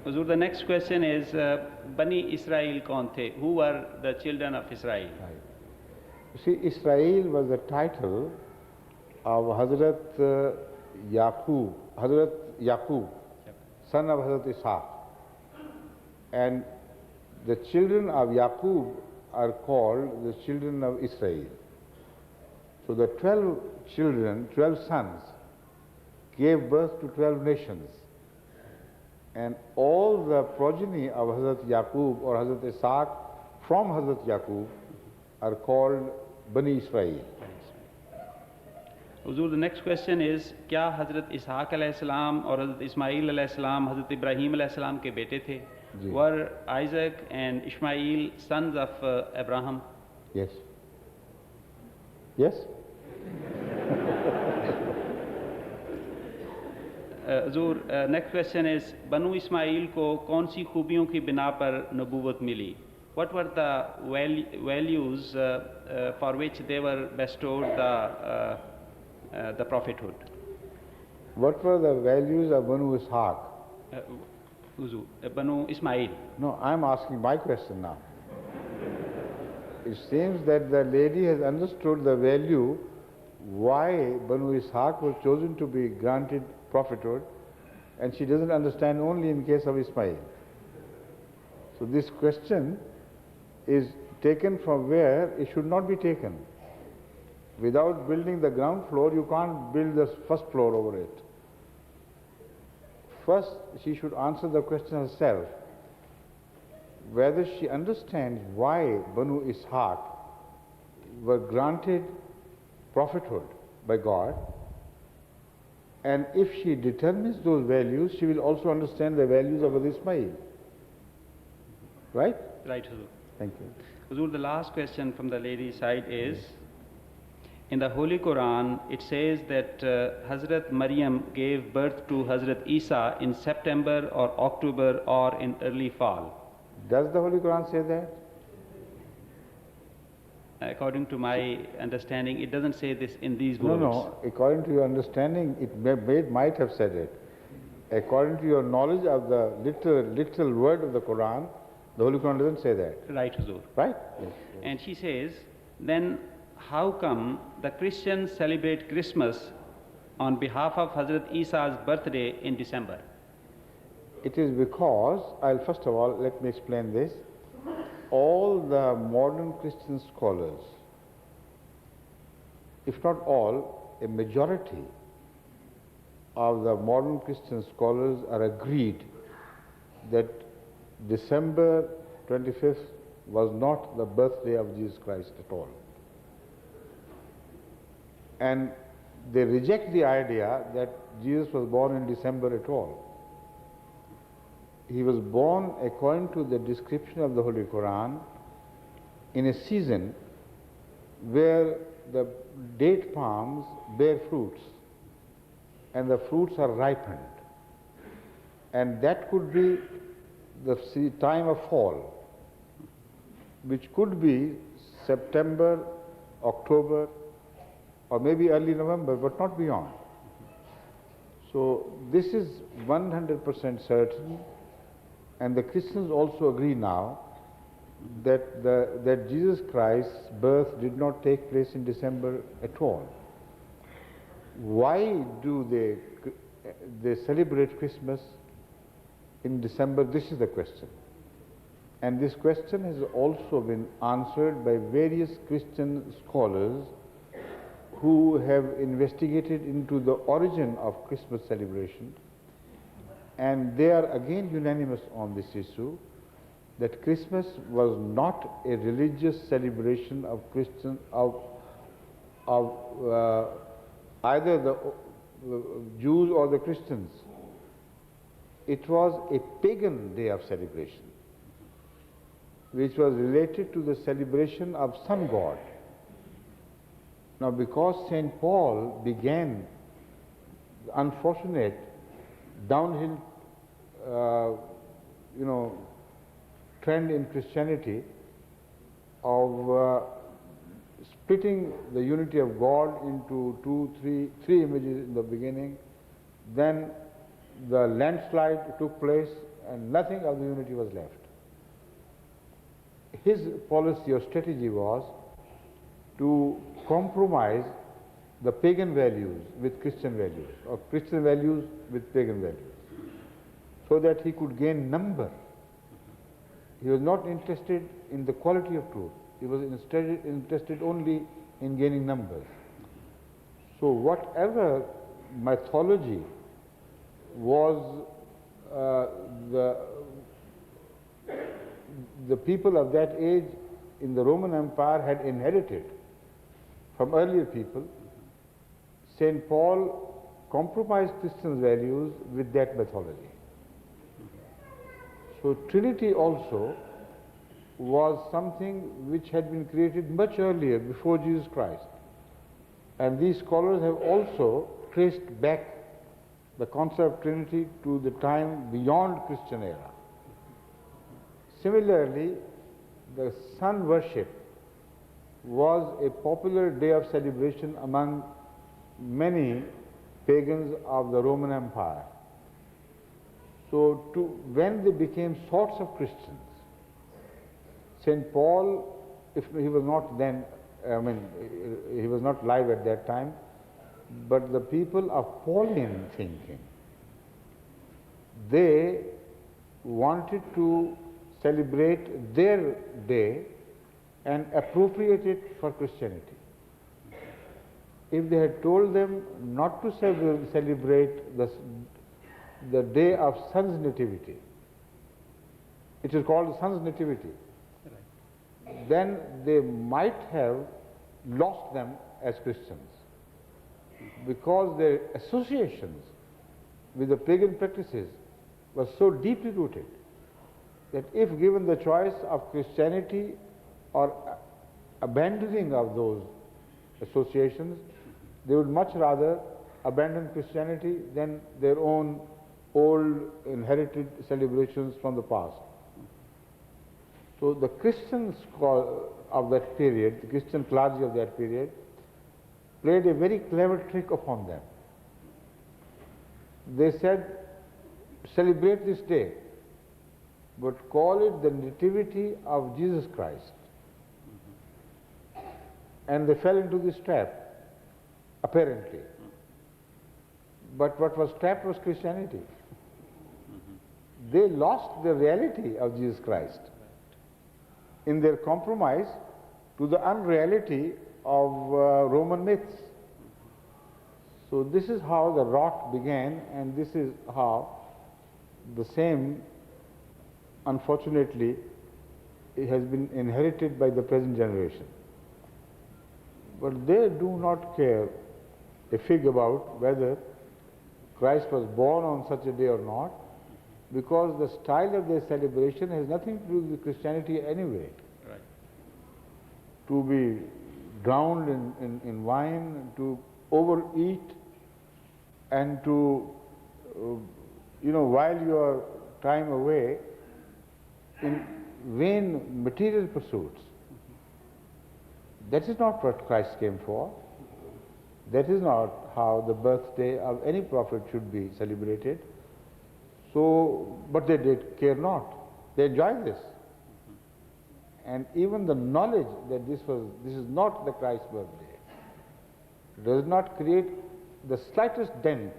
Huzur, the next question is, Bani Israel kaun the? Who were the children of Israel? Right. You see, Israel was the title of Hazrat Yaqub, son of Hazrat Ishaq. And the children of Yaqub are called the children of Israel. So the 12 children, 12 sons, gave birth to 12 nations. And all the progeny of Hazrat Yaqub or Hazrat Ishaq from Hazrat Yaqub are called Bani Israel. Huzur, the next question is, क्या Hazrat Ishaq alayhi salam और Hazrat Ismail alayhi salam Hazrat Ibrahim alayhi salam के बेटे थे? Were Isaac and Ishmael sons of Abraham? Yes. Yes? Huzur, next question is, Banu Ismail को कौन सी खूबियों की बिना पर नबूवत मिली? What were the values for which they were bestowed the prophethood? What were the values of Banu Ishaq? Huzur, Banu Ismail. No, I am asking my question now. It seems that the lady has understood the value why Banu Ishaq was chosen to be granted prophethood, and she doesn't understand only in case of Ismail. So this question is taken from where it should not be taken. Without building the ground floor, you can't build the first floor over it. First, she should answer the question herself, whether she understands why Banu Ishaq were granted prophethood by God, and if she determines those values, she will also understand the values of Ismail. Right? Right, Huzur. Thank you. Huzur, the last question from the lady's side is, in the Holy Quran, it says that Hazrat Maryam gave birth to Hazrat Isa in September or October or in early fall. Does the Holy Quran say that? According to my understanding, it doesn't say this in these words. No. According to your understanding, it might have said it. According to your knowledge of the literal word of the Quran, the Holy Quran doesn't say that. Right, Huzur. Right? Yes. And she says, then how come the Christians celebrate Christmas on behalf of Hazrat Isa's birthday in December? It is because, first of all, let me explain this. All the modern Christian scholars, if not all, a majority of the modern Christian scholars are agreed that December 25th was not the birthday of Jesus Christ at all. And they reject the idea that Jesus was born in December at all. He was born, according to the description of the Holy Quran, in a season where the date palms bear fruits and the fruits are ripened. And that could be the time of fall, which could be September, October, or maybe early November, but not beyond. So this is 100% certain, and the Christians also agree now that Jesus Christ's birth did not take place in December at all. Why do they celebrate Christmas in December? This is the question. And this question has also been answered by various Christian scholars who have investigated into the origin of Christmas celebration, and they are again unanimous on this issue, that Christmas was not a religious celebration of either the Jews or the Christians. It was a pagan day of celebration, which was related to the celebration of sun god. Now, because St. Paul began the unfortunate downhill, trend in Christianity of splitting the unity of God into three images in the beginning, then the landslide took place and nothing of the unity was left. His policy or strategy was to compromise the pagan values with Christian values, or Christian values with pagan values, so that he could gain number. He was not interested in the quality of truth. He was interested only in gaining numbers. So whatever mythology was the people of that age in the Roman Empire had inherited from earlier people, St. Paul compromised Christian values with that mythology. So Trinity also was something which had been created much earlier, before Jesus Christ. And these scholars have also traced back the concept of Trinity to the time beyond Christian era. Similarly, the sun worship was a popular day of celebration among many pagans of the Roman Empire. So when they became sorts of Christians, St. Paul, if he was not then, he was not live at that time, but the people of Pauline thinking, they wanted to celebrate their day and appropriate it for Christianity. If they had told them not to celebrate the day of sun's nativity, it is called the sun's nativity, then they might have lost them as Christians, because their associations with the pagan practices were so deeply rooted that if given the choice of Christianity or abandoning of those associations, they would much rather abandon Christianity than their own old inherited celebrations from the past. So the Christians of that period, the Christian clergy of that period, played a very clever trick upon them. They said, celebrate this day, but call it the Nativity of Jesus Christ. And they fell into this trap, apparently. But what was trapped was Christianity. They lost the reality of Jesus Christ in their compromise to the unreality of Roman myths. So this is how the rot began, and this is how the same unfortunately, it has been inherited by the present generation. But they do not care a fig about whether Christ was born on such a day or not, because the style of their celebration has nothing to do with Christianity anyway. Right. To be drowned in wine, to overeat, and to, while your time away in vain material pursuits. That is not what Christ came for. That is not how the birthday of any prophet should be celebrated. So, but they did care not. They enjoyed this. And even the knowledge that this is not the Christ's birthday does not create the slightest dent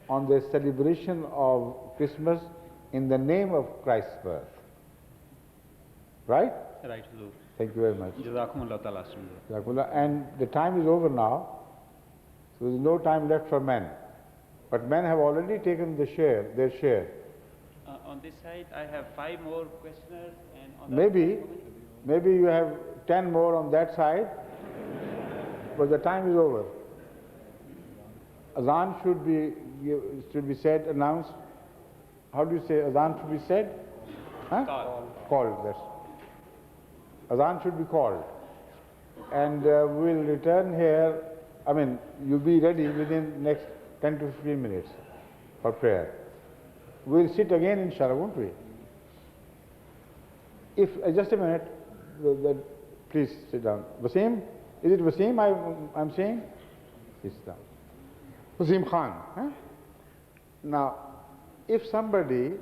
on their celebration of Christmas in the name of Christ's birth. Right? Right, Huzur. Thank you very much. Jazakumullah ta'ala. Jazakumullah. And the time is over now, so there is no time left for men. But men have already taken their share. On this side, I have 5 more questioners, and on Maybe you have 10 more on that side, but the time is over. Azan should be said, announced. How do you say Azan should be said? Huh? Called. That's. Azan should be called. And we'll return here. I mean, you'll be ready within the next 10 to 15 minutes for prayer. We'll sit again, inshallah, won't we? If, just a minute, please sit down. Wasim? Is it Wasim I'm saying? Sit down. Wasim Khan. Huh? Now, if somebody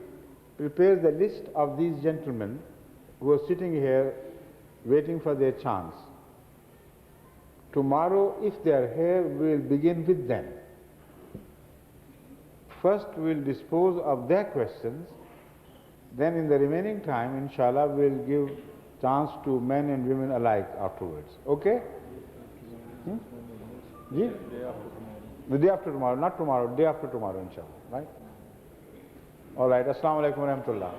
prepares the list of these gentlemen who are sitting here waiting for their chance, tomorrow, if they are here, we will begin with them. First, we will dispose of their questions. Then, in the remaining time, inshallah, we will give chance to men and women alike afterwards. Okay? The day after tomorrow, not tomorrow, day after tomorrow, inshallah. Right? All right. Assalamu alaikum wa rahmatullah.